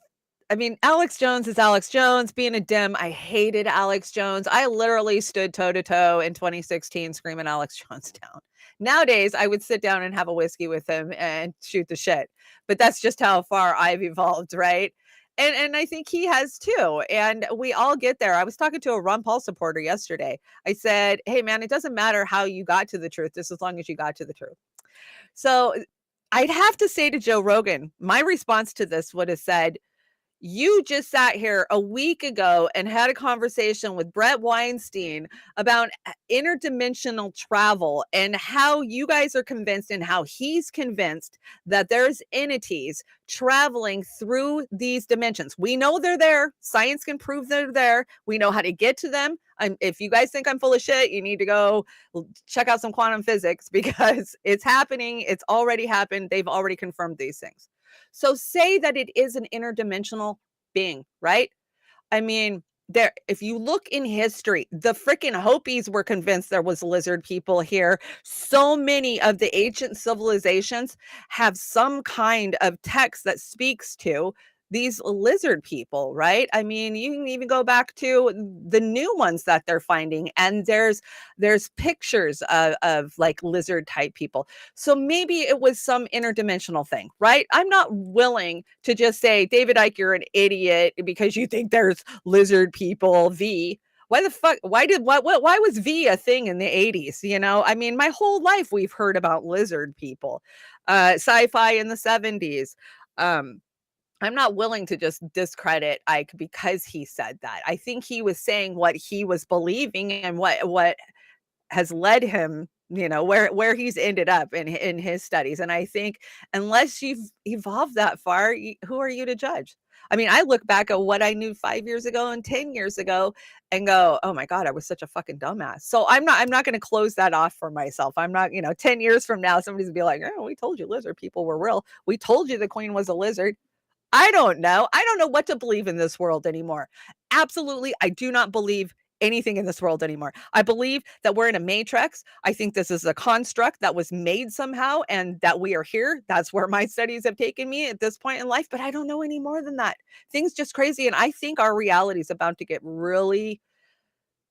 I mean, Alex Jones is Alex Jones. Being a Dem, I hated Alex Jones. I literally stood toe-to-toe in 2016 screaming Alex Jones down. Nowadays, I would sit down and have a whiskey with him and shoot the shit. But that's just how far I've evolved, right? And I think he has too. And we all get there. I was talking to a Ron Paul supporter yesterday. I said, hey, man, it doesn't matter how you got to the truth, just as long as you got to the truth. So I'd have to say to Joe Rogan, my response to this would have said, you just sat here a week ago and had a conversation with Brett Weinstein about interdimensional travel and how you guys are convinced and how he's convinced that there's entities traveling through these dimensions. We know they're there. Science can prove they're there. We know how to get to them. If you guys think I'm full of shit, you need to go check out some quantum physics, because it's happening. It's already happened. They've already confirmed these things. So say that it is an interdimensional being, right? I mean, if you look in history, the freaking Hopis were convinced there was lizard people here. So many of the ancient civilizations have some kind of text that speaks to these lizard people, right? I mean, you can even go back to the new ones that they're finding, and there's pictures of like lizard type people. So maybe it was some interdimensional thing, right? I'm not willing to just say, David Icke, you're an idiot because you think there's lizard people. Why the fuck? Why was V a thing in the 80s? I mean, my whole life we've heard about lizard people, sci-fi in the 70s. I'm not willing to just discredit Ike because he said that. I think he was saying what he was believing and what has led him, where he's ended up in his studies. And I think unless you've evolved that far, who are you to judge? I mean, I look back at what I knew 5 years ago and 10 years ago and go, oh my God, I was such a fucking dumbass. So I'm not going to close that off for myself. I'm not, 10 years from now, somebody's gonna be like, oh, we told you lizard people were real. We told you the queen was a lizard. I don't know. I don't know what to believe in this world anymore. Absolutely, I do not believe anything in this world anymore. I believe that we're in a matrix. I think this is a construct that was made somehow and that we are here. That's where my studies have taken me at this point in life, but I don't know any more than that. Things just crazy. And I think our reality is about to get really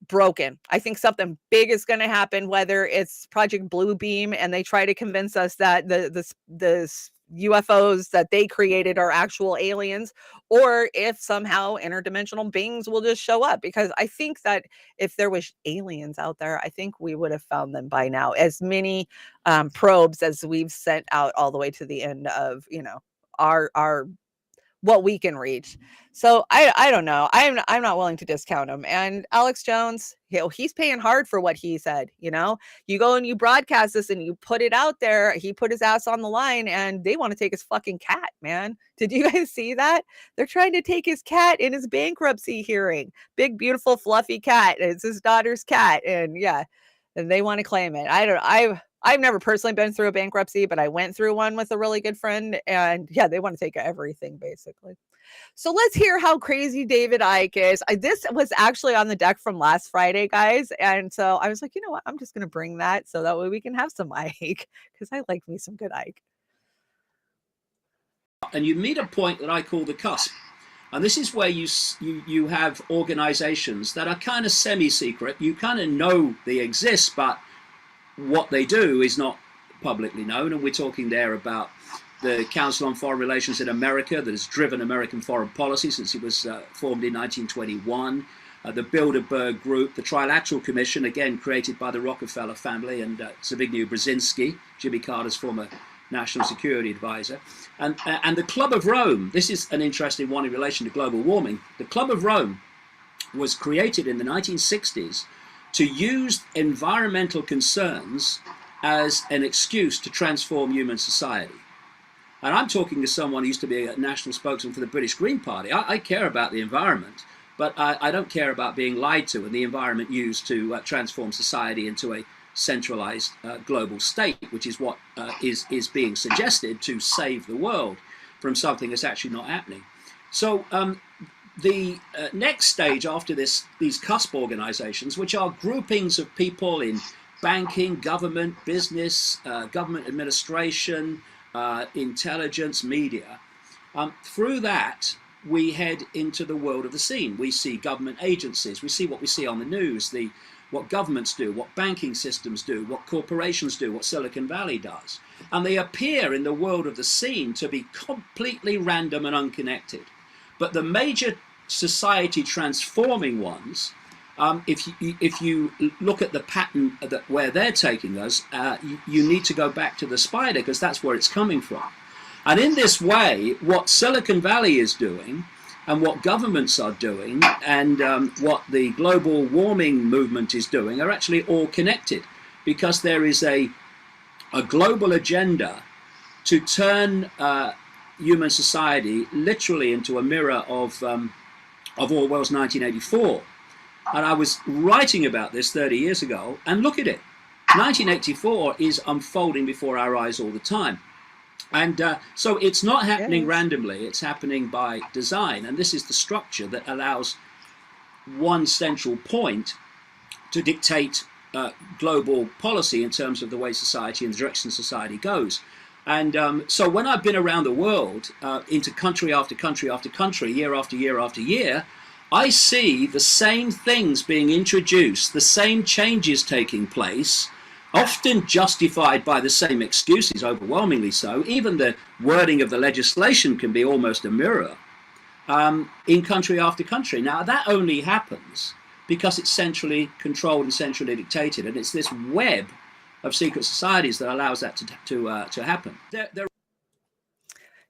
broken. I think something big is going to happen, whether it's Project Bluebeam and they try to convince us that the UFOs that they created are actual aliens, or if somehow interdimensional beings will just show up. Because I think that if there was aliens out there, I think we would have found them by now. As many probes as we've sent out all the way to the end of, our what we can reach. So I don't know. I'm not willing to discount him. And Alex Jones, he's paying hard for what he said. You go and you broadcast this and you put it out there. He put his ass on the line, and they want to take his fucking cat, man. Did you guys see that? They're trying to take his cat in his bankruptcy hearing. Big, beautiful, fluffy cat. It's his daughter's cat. And yeah, and they want to claim it. I've never personally been through a bankruptcy, but I went through one with a really good friend, and yeah, they want to take everything basically. So let's hear how crazy David Icke is. This was actually on the deck from last Friday, guys. And so I was like, you know what? I'm just going to bring that so that way we can have some Icke, because I like me some good Icke. And you meet a point that I call the cusp. And this is where you have organizations that are kind of semi-secret. You kind of know they exist, but what they do is not publicly known. And we're talking there about the Council on Foreign Relations in America that has driven American foreign policy since it was formed in 1921. The Bilderberg Group, the Trilateral Commission, again created by the Rockefeller family and Zbigniew Brzezinski, Jimmy Carter's former national security advisor, and the Club of Rome. This is an interesting one in relation to global warming. The Club of Rome was created in the 1960s to use environmental concerns as an excuse to transform human society. And I'm talking to someone who used to be a national spokesman for the British Green Party. I care about the environment, but I don't care about being lied to and the environment used to transform society into a centralized global state, which is what is being suggested to save the world from something that's actually not happening. So the next stage after these cusp organizations, which are groupings of people in banking, government, business, government administration, intelligence, media, through that we head into the world of the scene. We see government agencies, we see what we see on the news, what governments do, what banking systems do, what corporations do, what Silicon Valley does. And they appear in the world of the scene to be completely random and unconnected. But the major society transforming ones, if you look at the pattern where they're taking us, you need to go back to the spider, because that's where it's coming from. And in this way, what Silicon Valley is doing and what governments are doing and what the global warming movement is doing are actually all connected, because there is a global agenda to turn human society literally into a mirror of Orwell's 1984. And I was writing about this 30 years ago, and look at it. 1984 is unfolding before our eyes all the time. And so it's not happening randomly, it's happening by design. And this is the structure that allows one central point to dictate global policy in terms of the way society and the direction society goes. And so when I've been around the world, into country after country after country, year after year after year, I see the same things being introduced, the same changes taking place, often justified by the same excuses, overwhelmingly so. Even the wording of the legislation can be almost a mirror in country after country. Now, that only happens because it's centrally controlled and centrally dictated, and it's this web of secret societies that allows that to happen.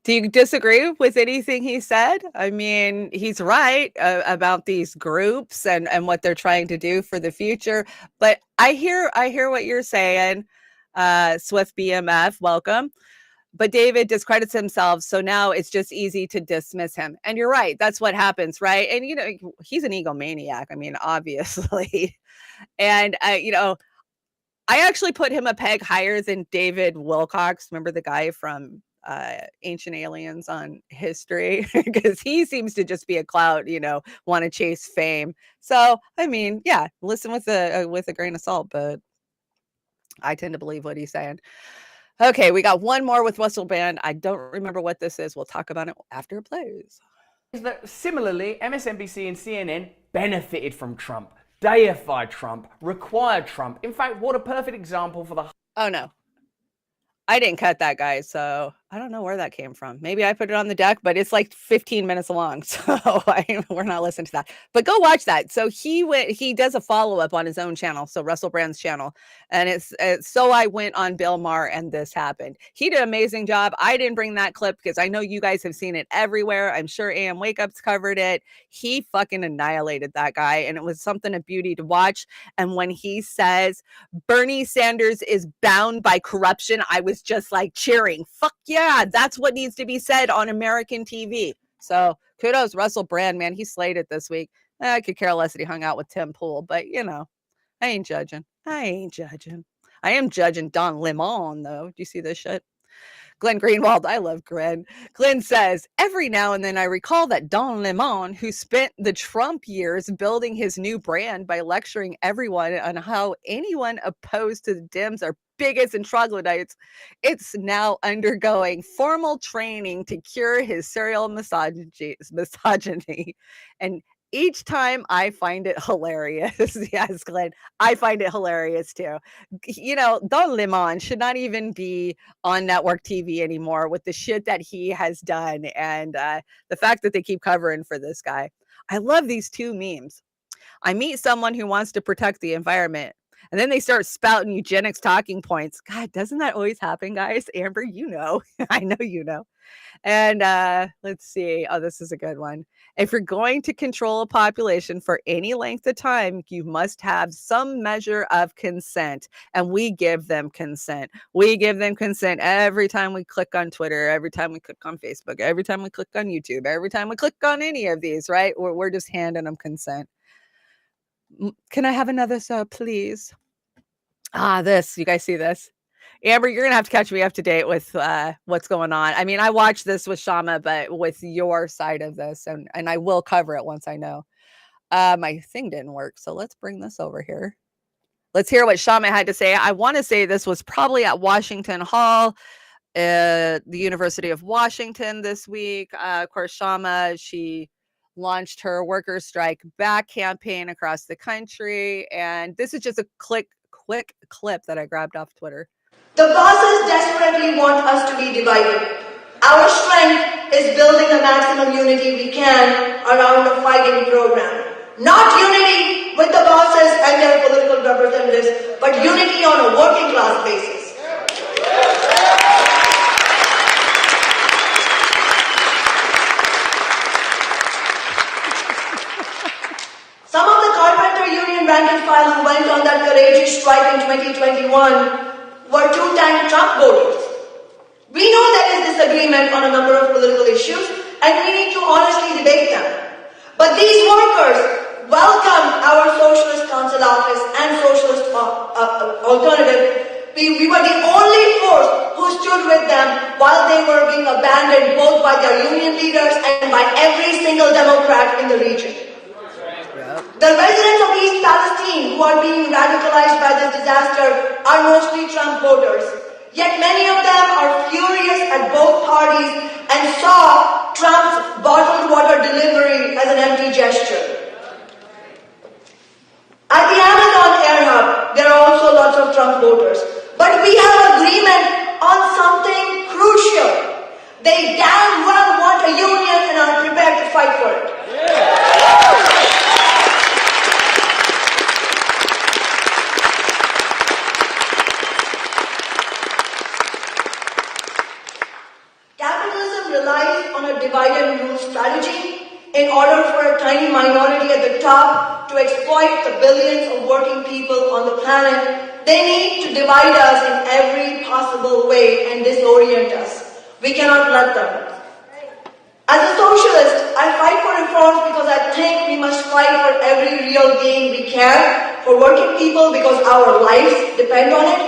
Do you disagree with anything he said? I mean, he's right about these groups and what they're trying to do for the future. But I hear what you're saying, Swift BMF, welcome. But David discredits himself, so now it's just easy to dismiss him. And you're right, that's what happens, right? And, you know, he's an egomaniac, I mean, obviously. And, you know, I actually put him a peg higher than David Wilcox. Remember the guy from Ancient Aliens on History? Because he seems to just be a clout, you know, want to chase fame. So, I mean, yeah, listen with a grain of salt, but I tend to believe what he's saying. Okay, we got one more with Russell Brand. I don't remember what this is. We'll talk about it after it plays. Is that similarly, MSNBC and CNN benefited from Trump, deified Trump, required Trump. In fact, what a perfect example for the... Oh, no. I didn't cut that, guys, so I don't know where that came from. Maybe I put it on the deck, but it's like 15 minutes long, so we're not listening to that. But go watch that. So he does a follow-up on his own channel, so Russell Brand's channel, and it's So I Went on Bill Maher and This Happened. He did an amazing job. I didn't bring that clip because I know you guys have seen it everywhere. I'm sure AM Wake Up's covered it. He fucking annihilated that guy, and it was something of beauty to watch. And when he says Bernie Sanders is bound by corruption, I was just like cheering. Fuck yeah, that's what needs to be said on American TV. So kudos, Russell Brand, man. He slayed it this week. I could care less that he hung out with Tim Pool, but you know, I ain't judging. I am judging Don Lemon, though. Do you see this shit? Glenn Greenwald, I love Glenn. Glenn says, every now and then I recall that Don Lemon, who spent the Trump years building his new brand by lecturing everyone on how anyone opposed to the Dems are bigots and troglodytes, it's now undergoing formal training to cure his serial misogyny. And each time I find it hilarious. Yes, Glenn, I find it hilarious too. Don Lemon should not even be on network TV anymore with the shit that he has done and the fact that they keep covering for this guy. I love these two memes. I meet someone who wants to protect the environment, and then they start spouting eugenics talking points. God, doesn't that always happen, guys? Amber, I know you know. And let's see. Oh, this is a good one. If you're going to control a population for any length of time, you must have some measure of consent. And we give them consent. We give them consent every time we click on Twitter, every time we click on Facebook, every time we click on YouTube, every time we click on any of these, right? We're just handing them consent. Can I have another, please? This. You guys see this? Amber, you're going to have to catch me up to date with what's going on. I mean, I watched this with Shama, but with your side of this, and I will cover it once I know. My thing didn't work, so let's bring this over here. Let's hear what Shama had to say. I want to say this was probably at Washington Hall, the University of Washington this week. Of course, Shama, she launched her Workers Strike Back campaign across the country, and this is just a quick clip that I grabbed off Twitter. The bosses desperately want us to be divided. Our strength is building the maximum unity we can around the fighting program. Not unity with the bosses and their political representatives, but unity on a working class basis. Some of the carpenter union rank and file who went on that courageous strike in 2021 were two-time Trump voters. We know there is disagreement on a number of political issues, and we need to honestly debate them. But these workers welcome our Socialist Council Office and Socialist Alternative. We were the only force who stood with them while they were being abandoned both by their union leaders and by every single Democrat in the region. The residents of East Palestine who are being radicalized by this disaster are mostly Trump voters. Yet many of them are furious at both parties and saw Trump's bottled water delivery as an empty gesture. At the Amazon Air Hub, there are also lots of Trump voters. But we have agreement on something crucial. They damn well want a union and are prepared to fight for it. Capitalism relies on a divide and rule strategy in order for a tiny minority at the top to exploit the billions of working people on the planet. They need to divide us in every possible way and disorient us. We cannot let them. As a socialist, I fight for reforms because I think we must fight for every real gain we can for working people because our lives depend on it.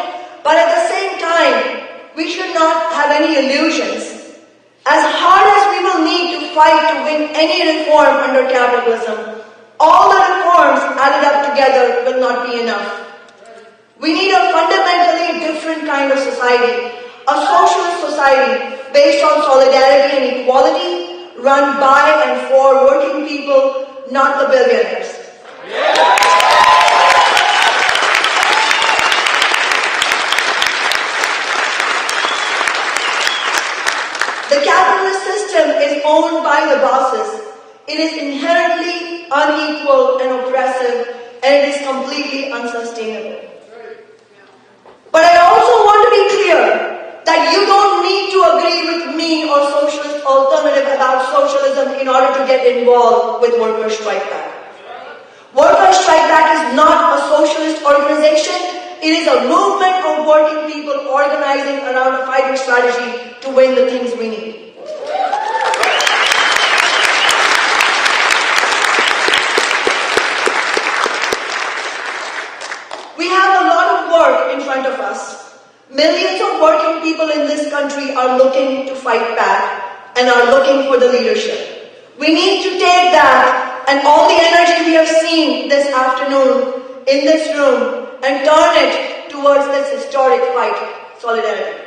But at the same time, we should not have any illusions. As hard as we will need to fight to win any reform under capitalism, all the reforms added up together will not be enough. We need a fundamentally different kind of society, a socialist society based on solidarity and equality, run by and for working people, not the billionaires. The capitalist system is owned by the bosses. It is inherently unequal and oppressive, and it is completely unsustainable. But I also want to be clear that you don't need to agree with me or Socialist Alternative about socialism in order to get involved with Workers Strike Back. Workers Strike Back is not a socialist organization. It is a movement of working people organizing around a fighting strategy to win the things we need. We have a lot of work in front of us. Millions of working people in this country are looking to fight back and are looking for the leadership. We need to take that and all the energy we have seen this afternoon in this room and turn it to towards this historic fight. Solidarity.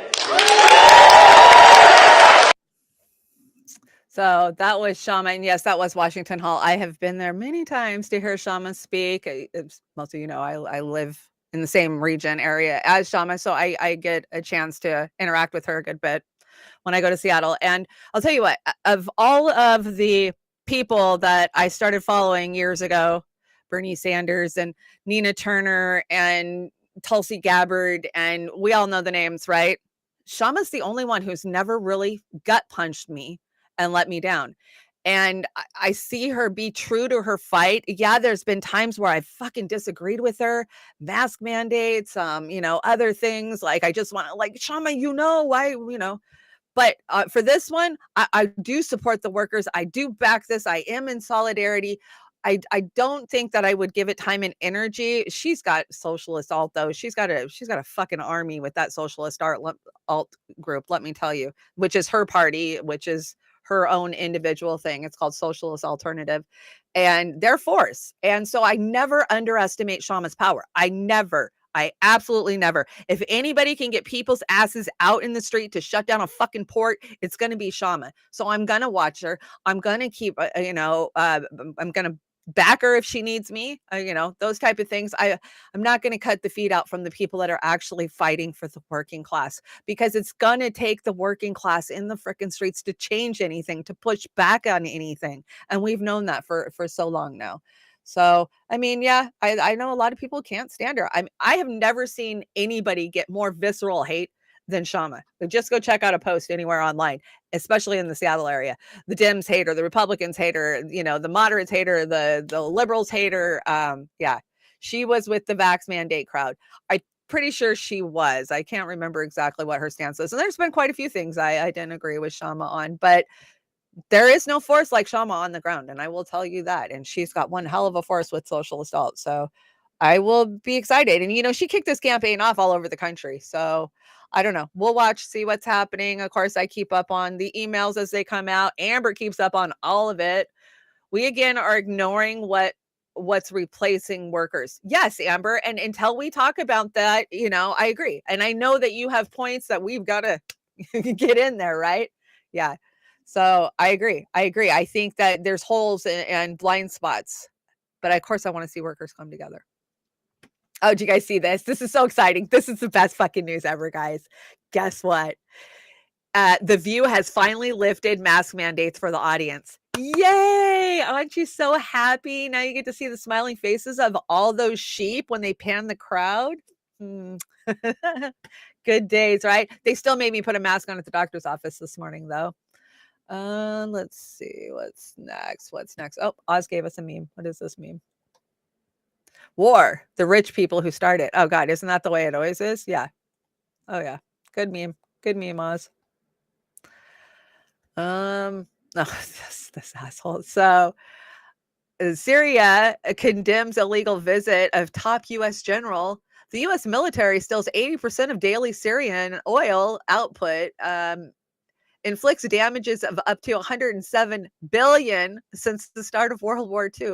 So that was Shama, and yes, that was Washington Hall. I have been there many times to hear Shama speak. Most of you know, I live in the same region area as Shama, so I get a chance to interact with her a good bit when I go to Seattle. And I'll tell you what, of all of the people that I started following years ago, Bernie Sanders and Nina Turner and Tulsi Gabbard, and we all know the names, right? Shama's the only one who's never really gut punched me and let me down. And I see her be true to her fight. Yeah, there's been times where I fucking disagreed with her, mask mandates, other things. Like, I just want to, like, Shama, why, but for this one, I do support the workers. I do back this. I am in solidarity. I don't think that I would give it time and energy. She's got socialist alt though. She's got a fucking army with that socialist alt group. Let me tell you, which is her party, which is her own individual thing. It's called Socialist Alternative, and they're force. And so I never underestimate Shama's power. I absolutely never. If anybody can get people's asses out in the street to shut down a fucking port, it's going to be Shama. So I'm going to watch her. I'm going to keep, I'm going to back her if she needs me, those type of things. I'm not going to cut the feet out from the people that are actually fighting for the working class, because it's going to take the working class in the frickin' streets to change anything, to push back on anything. And we've known that for so long now. So, I mean, yeah, I know a lot of people can't stand her. I have never seen anybody get more visceral hate than Shama. Just go check out a post anywhere online, especially in the Seattle area. The Dems hate her, the Republicans hate her, the moderates hate her, the liberals hate her. Yeah, she was with the vax mandate crowd. I'm pretty sure she was. I can't remember exactly what her stance was. And there's been quite a few things I didn't agree with Shama on, but there is no force like Shama on the ground, and I will tell you that. And she's got one hell of a force with Socialist Alt. So I will be excited. And, she kicked this campaign off all over the country. So I don't know. We'll watch, see what's happening. Of course, I keep up on the emails as they come out. Amber keeps up on all of it. We, again, are ignoring what's replacing workers. Yes, Amber. And until we talk about that, I agree. And I know that you have points that we've got to get in there, right? Yeah. So I agree. I think that there's holes and blind spots, but of course I want to see workers come together. Oh, did you guys see this? This is so exciting. This is the best fucking news ever, guys. Guess what? The View has finally lifted mask mandates for the audience. Yay! Aren't you so happy? Now you get to see the smiling faces of all those sheep when they pan the crowd. Good days, right? They still made me put a mask on at the doctor's office this morning, though. Let's see what's next. Oh, Oz gave us a meme. What is this meme? War, the rich people who start it. Oh God, isn't that the way it always is? Yeah. Oh yeah. Good meme, Oz. Oh, this asshole. So Syria condemns illegal visit of top U.S. general. The U.S. military steals 80% of daily Syrian oil output. Inflicts damages of up to 107 billion since the start of World War II.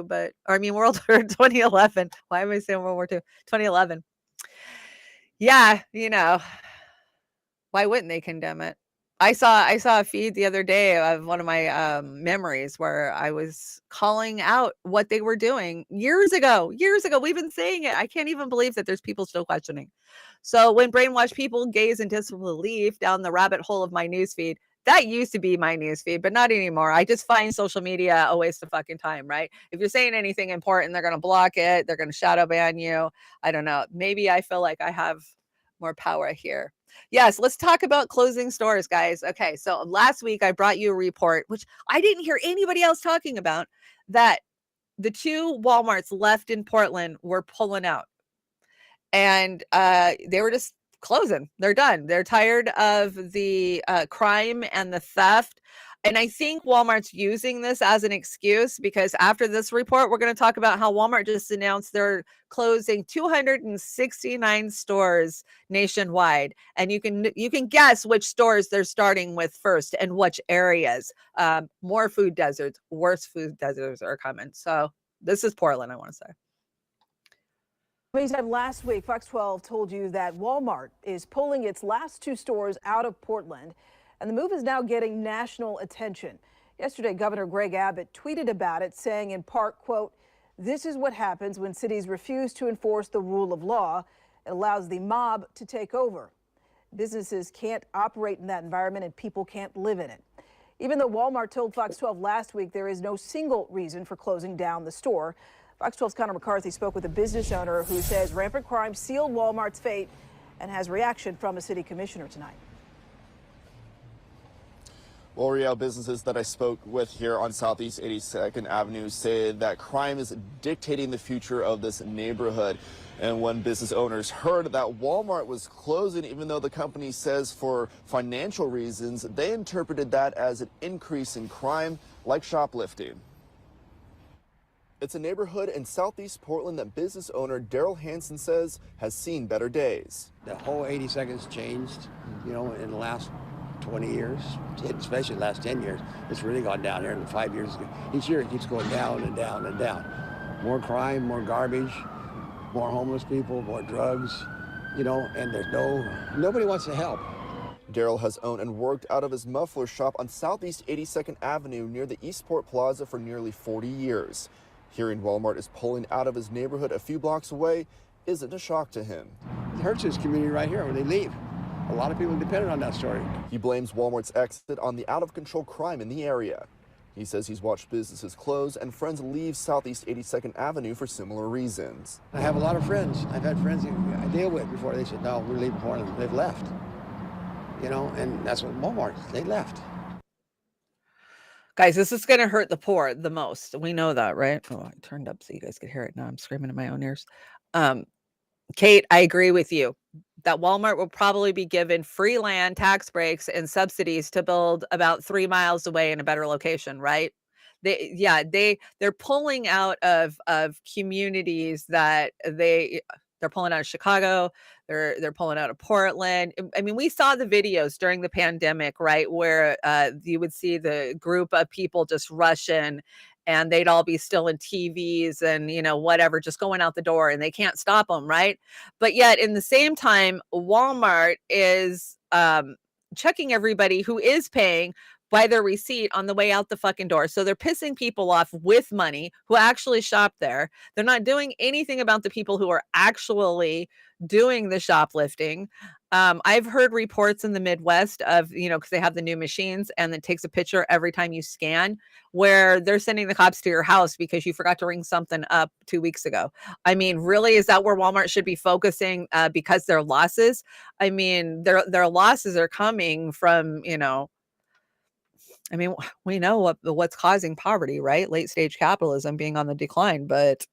World War 2011. Why am I saying World War II? 2011. Yeah, why wouldn't they condemn it? I saw a feed the other day of one of my memories where I was calling out what they were doing years ago. We've been saying it. I can't even believe that there's people still questioning. So when brainwashed people gaze in disbelief down the rabbit hole of my newsfeed, that used to be my newsfeed, but not anymore. I just find social media a waste of fucking time, right? If you're saying anything important, they're going to block it. They're going to shadow ban you. I don't know. Maybe I feel like I have more power here. Yes, let's talk about closing stores, guys. Okay, so last week I brought you a report, which I didn't hear anybody else talking about, that the 2 Walmarts left in Portland were pulling out. And they were just closing. They're done. They're tired of the crime and the theft. And I think Walmart's using this as an excuse, because after this report, we're going to talk about how Walmart just announced they're closing 269 stores nationwide. And you can guess which stores they're starting with first and which areas. More food deserts, worse food deserts are coming. So this is Portland, I want to say. Meantime, last week, Fox 12 told you that Walmart is pulling its last 2 stores out of Portland, and the move is now getting national attention. Yesterday, Governor Greg Abbott tweeted about it, saying in part, quote, "This is what happens when cities refuse to enforce the rule of law. It allows the mob to take over. Businesses can't operate in that environment and people can't live in it." Even though Walmart told Fox 12 last week there is no single reason for closing down the store, Fox 12's Connor McCarthy spoke with a business owner who says rampant crime sealed Walmart's fate and has reaction from a city commissioner tonight. Well, Riel, businesses that I spoke with here on Southeast 82nd Avenue say that crime is dictating the future of this neighborhood. And when business owners heard that Walmart was closing, even though the company says for financial reasons, they interpreted that as an increase in crime, like shoplifting. It's a neighborhood in Southeast Portland that business owner Daryl Hansen says has seen better days. The whole 82nd's changed, you know, in the last 20 years, especially the last 10 years. It's really gone down here in 5 years. Each year it keeps going down and down and down. More crime, more garbage, more homeless people, more drugs, you know, and nobody wants to help. Daryl has owned and worked out of his muffler shop on Southeast 82nd Avenue near the Eastport Plaza for nearly 40 years. Hearing Walmart is pulling out of his neighborhood a few blocks away isn't a shock to him. It hurts his community right here when they leave. A lot of people depended on that story. He blames Walmart's exit on the out-of-control crime in the area. He says he's watched businesses close and friends leave Southeast 82nd Avenue for similar reasons. I have a lot of friends. I've had friends I deal with before. They said, no, we're leaving Portland. They've left. You know, and that's what Walmart, they left. Guys, this is going to hurt the poor the most. We know that, right? Oh, I turned up so you guys could hear it. Now I'm screaming in my own ears. Kate, I agree with you that Walmart will probably be given free land, tax breaks, and subsidies to build about 3 miles away in a better location, right? They're pulling out of communities that they're pulling out of Chicago. They're pulling out of Portland. I mean, we saw the videos during the pandemic, right, where you would see the group of people just rush in and they'd all be still in TVs and, you know, whatever, just going out the door and they can't stop them, right? But yet in the same time, Walmart is checking everybody who is paying by their receipt on the way out the fucking door. So they're pissing people off with money who actually shop there. They're not doing anything about the people who are actually doing the shoplifting. I've heard reports in the Midwest of, you know, because they have the new machines and it takes a picture every time you scan, where they're sending the cops to your house because you forgot to ring something up 2 weeks ago. I mean, really, is that where Walmart should be focusing because their losses? I mean, their losses are coming from, you know, I mean, we know what's causing poverty, right? Late stage capitalism being on the decline. But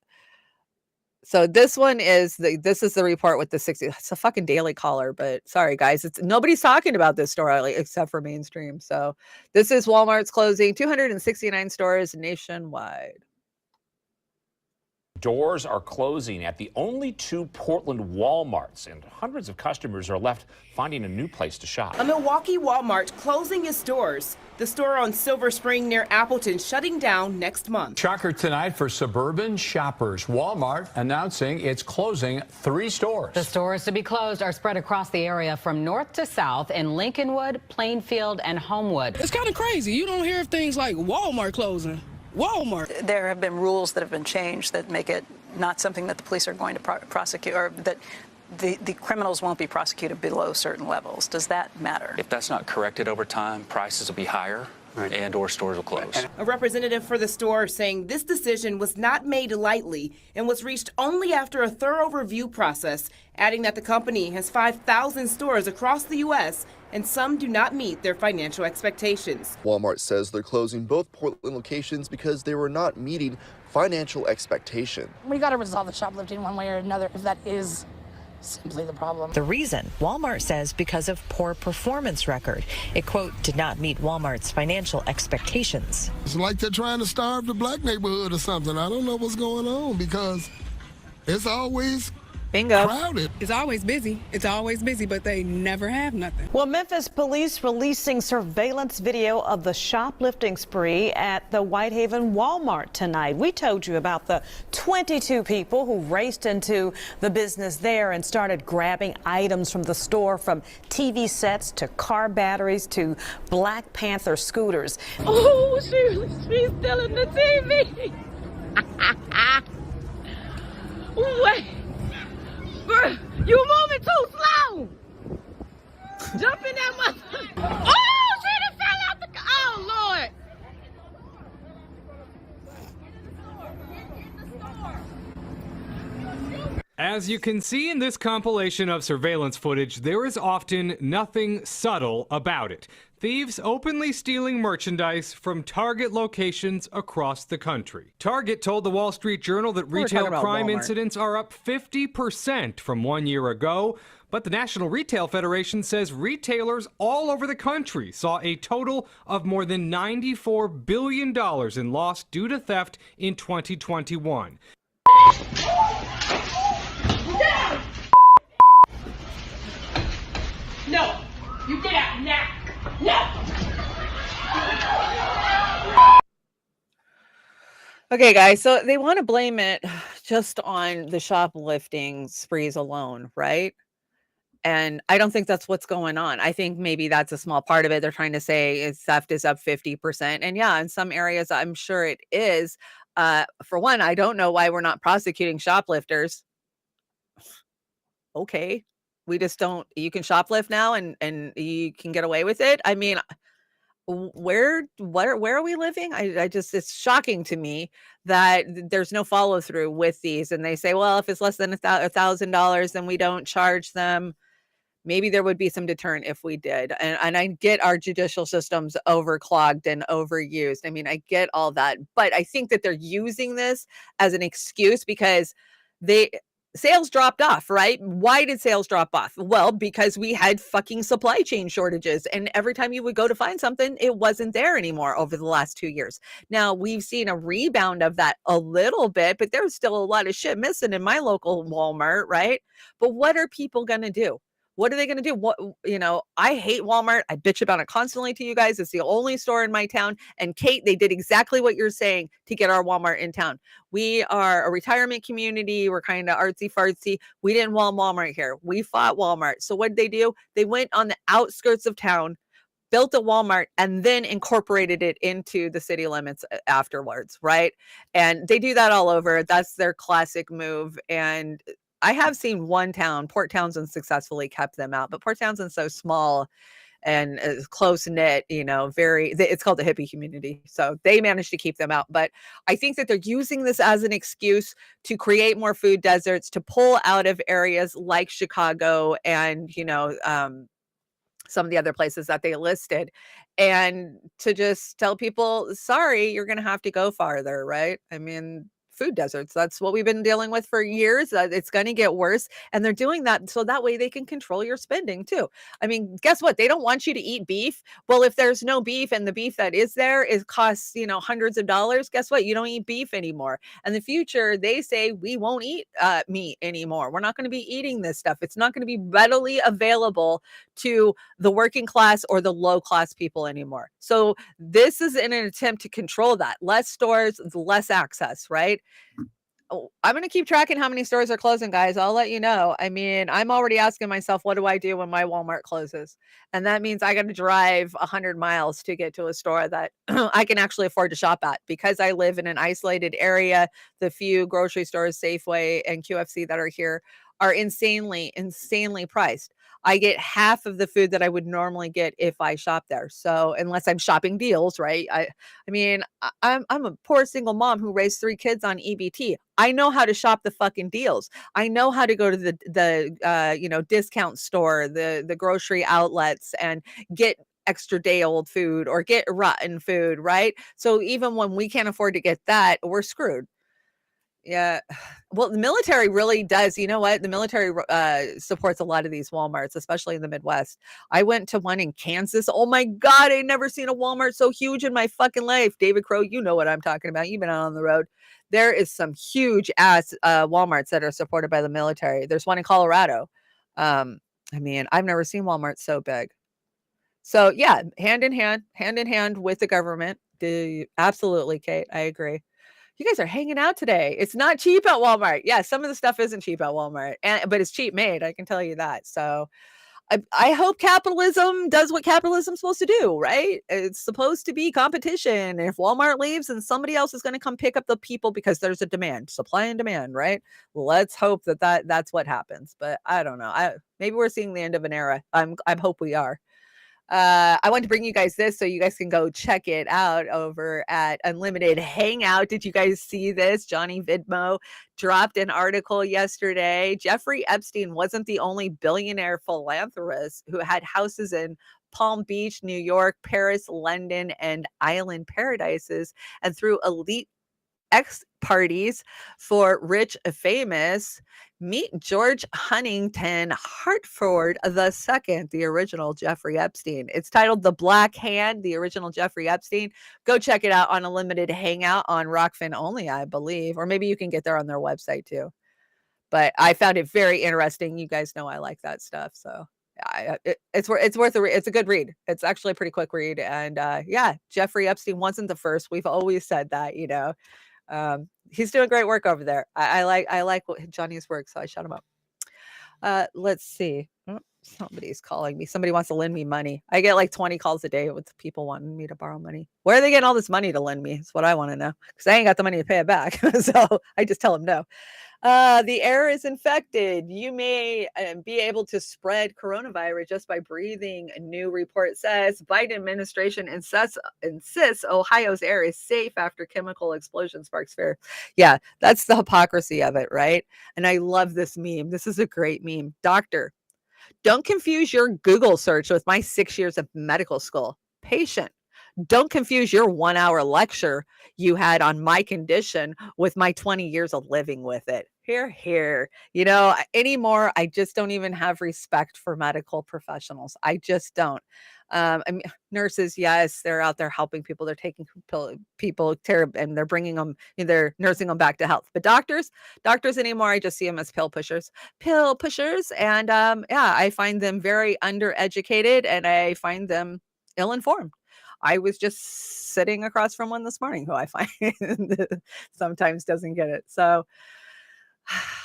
so this one is this is the report with the 60. It's a fucking Daily Caller, but sorry guys, nobody's talking about this story except for mainstream. So this is Walmart's closing 269 stores nationwide. Doors are closing at the only 2 Portland Walmarts, and hundreds of customers are left finding a new place to shop. A Milwaukee Walmart closing its doors. The store on Silver Spring near Appleton shutting down next month. Shocker tonight for suburban shoppers. Walmart announcing it's closing 3 stores. The stores to be closed are spread across the area from north to south in Lincolnwood, Plainfield, and Homewood. It's kind of crazy. You don't hear of things like Walmart closing. Walmart. There have been rules that have been changed that make it not something that the police are going to prosecute, or that the criminals won't be prosecuted below certain levels. Does that matter? If that's not corrected over time, prices will be higher. Right. And or stores will close. A representative for the store saying this decision was not made lightly and was reached only after a thorough review process, adding that the company has 5,000 stores across the U.S. and some do not meet their financial expectations. Walmart says they're closing both Portland locations because they were not meeting financial expectation. We got to resolve the shoplifting one way or another if that is simply the problem. The reason, Walmart says, because of poor performance record. It, quote, did not meet Walmart's financial expectations. It's like they're trying to starve the black neighborhood or something. I don't know what's going on because it's always Bingo. Crowded. It's always busy. It's always busy, but they never have nothing. Well, Memphis police releasing surveillance video of the shoplifting spree at the Whitehaven Walmart tonight. We told you about the 22 people who raced into the business there and started grabbing items from the store, from TV sets to car batteries to Black Panther scooters. Oh, she's stealing the TV. Wait. Girl, you moving too slow. Jump in that mother. Oh, she done fell out the car. Oh, Lord. As you can see in this compilation of surveillance footage, there is often nothing subtle about it. Thieves openly stealing merchandise from Target locations across the country. Target told the Wall Street Journal that retail crime incidents are up 50% from 1 year ago. But the National Retail Federation says retailers all over the country saw a total of more than $94 billion in loss due to theft in 2021. No, you get out now. No. Okay, guys, so they want to blame it just on the shoplifting sprees alone, right? And I don't think that's what's going on. I think maybe that's a small part of it. They're trying to say theft is up 50%. And yeah, in some areas, I'm sure it is. For one, I don't know why we're not prosecuting shoplifters. Okay. We just don't, you can shoplift now and you can get away with it. I mean, where are we living? I just, it's shocking to me that there's no follow through with these. And they say, well, if it's less than $1,000, then we don't charge them. Maybe there would be some deterrent if we did. And I get our judicial system's overclogged and overused. I mean, I get all that, but I think that they're using this as an excuse because sales dropped off, right? Why did sales drop off? Well, because we had fucking supply chain shortages. And every time you would go to find something, it wasn't there anymore over the last 2 years. Now, we've seen a rebound of that a little bit, but there's still a lot of shit missing in my local Walmart, right? But what are people going to do? What are they going to do? What, I hate Walmart. I bitch about it constantly to you guys. It's the only store in my town. And Kate, they did exactly what you're saying to get our Walmart in town. We are a retirement community. We're kind of artsy fartsy. We didn't want Walmart here. We fought Walmart. So what did they do? They went on the outskirts of town, built a Walmart, and then incorporated it into the city limits afterwards, right? And they do that all over. That's their classic move. And I have seen one town, Port Townsend, successfully kept them out, but Port Townsend's so small and close knit, it's called the hippie community. So they managed to keep them out. But I think that they're using this as an excuse to create more food deserts, to pull out of areas like Chicago and, some of the other places that they listed, and to just tell people, sorry, you're going to have to go farther, right? I mean, food deserts. That's what we've been dealing with for years. It's going to get worse. And they're doing that so that way they can control your spending too. I mean, guess what? They don't want you to eat beef. Well, if there's no beef and the beef that is there costs, hundreds of dollars, guess what? You don't eat beef anymore. In the future, they say we won't eat meat anymore. We're not going to be eating this stuff. It's not going to be readily available to the working class or the low class people anymore. So this is in an attempt to control that. Less stores, less access, right? Oh, I'm going to keep tracking how many stores are closing, guys. I'll let you know. I mean, I'm already asking myself, what do I do when my Walmart closes? And that means I got to drive 100 miles to get to a store that I can actually afford to shop at, because I live in an isolated area. The few grocery stores, Safeway and QFC, that are here are insanely priced. I get half of the food that I would normally get if I shop there. So unless I'm shopping deals, right? I'm a poor single mom who raised 3 kids on EBT. I know how to shop the fucking deals. I know how to go to the discount store, the grocery outlets, and get extra day old food or get rotten food, right? So even when we can't afford to get that, we're screwed. Yeah. Well, the military really does. You know what? The military supports a lot of these Walmarts, especially in the Midwest. I went to one in Kansas. Oh my God, I never seen a Walmart so huge in my fucking life. David Crow, you know what I'm talking about. You've been out on the road. There is some huge ass Walmarts that are supported by the military. There's one in Colorado. I mean, I've never seen Walmart so big. So yeah, hand in hand with the government. Absolutely, Kate. I agree. You guys are hanging out today. It's not cheap at Walmart. Yeah, some of the stuff isn't cheap at Walmart, but it's cheap made. I can tell you that. So I hope capitalism does what capitalism's supposed to do, right? It's supposed to be competition. If Walmart leaves, then somebody else is going to come pick up the people because there's a demand, supply and demand, right? Let's hope that's what happens. But I don't know. Maybe we're seeing the end of an era. I hope we are. I wanted to bring you guys this so you guys can go check it out over at Unlimited Hangout. Did you guys see this? Johnny Vidmo dropped an article yesterday. Jeffrey Epstein wasn't the only billionaire philanthropist who had houses in Palm Beach, New York, Paris, London, and island paradises, and through elite parties for rich famous. Meet George Huntington Hartford II, the original Jeffrey Epstein. It's titled The Black Hand, the original Jeffrey Epstein. Go check it out on a limited hangout on Rockfin only, I believe, or maybe you can get there on their website too. But I found it very interesting. You guys know I like that stuff, so it's worth a read. It's a good read. It's actually a pretty quick read, and yeah, Jeffrey Epstein wasn't the first. We've always said that, you know. He's doing great work over there. I like Johnny's work, so I shut him up. Let's see. Oh, somebody's calling me. Somebody wants to lend me money. I get like 20 calls a day with people wanting me to borrow money. Where are they getting all this money to lend me? Is what I want to know, because I ain't got the money to pay it back. So I just tell them no. The air is infected. You may be able to spread coronavirus just by breathing. A new report says Biden administration insists Ohio's air is safe after chemical explosion sparks fear. Yeah, that's the hypocrisy of it, right? And I love this meme. This is a great meme. Doctor, don't confuse your Google search with my 6 years of medical school. Patient, don't confuse your 1 hour lecture you had on my condition with my 20 years of living with it. Here. You know, anymore, I just don't even have respect for medical professionals. I just don't. I mean, nurses, yes, they're out there helping people. They're taking people and they're bringing them, they're nursing them back to health. But doctors anymore, I just see them as pill pushers. And yeah, I find them very undereducated and I find them ill-informed. I was just sitting across from one this morning who I find sometimes doesn't get it. So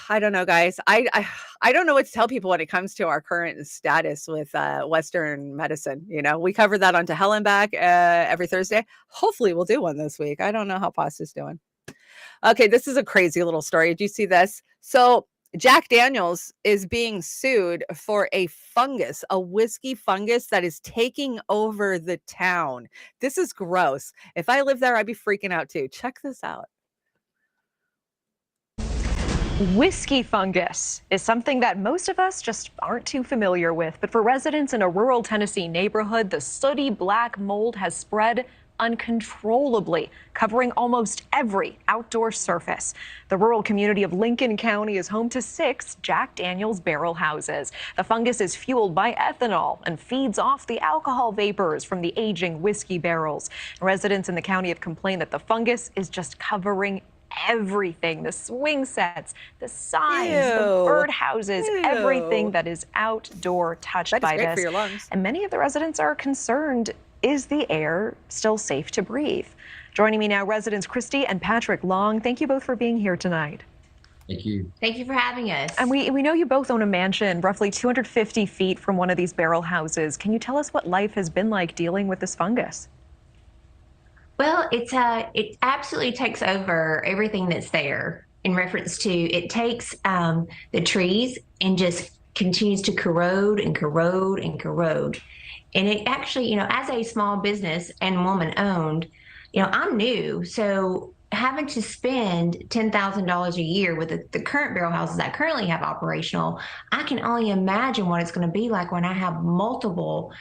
I don't know, guys. I don't know what to tell people when it comes to our current status with Western medicine. You know, we cover that on To Hell and Back every Thursday. Hopefully we'll do one this week. I don't know how Pasta's doing. Okay, this is a crazy little story. Did you see this? So Jack Daniels is being sued for a fungus, a whiskey fungus that is taking over the town. This is gross. If I lived there, I'd be freaking out too. Check this out. Whiskey fungus is something that most of us just aren't too familiar with. But for residents in a rural Tennessee neighborhood, the sooty black mold has spread uncontrollably, covering almost every outdoor surface. The rural community of Lincoln County is home to 6 Jack Daniels barrel houses. The fungus is fueled by ethanol and feeds off the alcohol vapors from the aging whiskey barrels. Residents in the county have complained that the fungus is just covering everything, the swing sets, the signs, the birdhouses, everything that is outdoor touched by this. For your lungs. And many of the residents are concerned, is the air still safe to breathe? Joining me now, residents Christy and Patrick Long. Thank you both for being here tonight. Thank you. Thank you for having us. And we know you both own a mansion roughly 250 feet from one of these barrel houses. Can you tell us what life has been like dealing with this fungus? Well, it absolutely takes over everything that's there in reference to it takes the trees and just continues to corrode and corrode and corrode. And it actually, as a small business and woman owned, I'm new. So having to spend $10,000 a year with the current barrel houses I currently have operational, I can only imagine what it's going to be like when I have multiple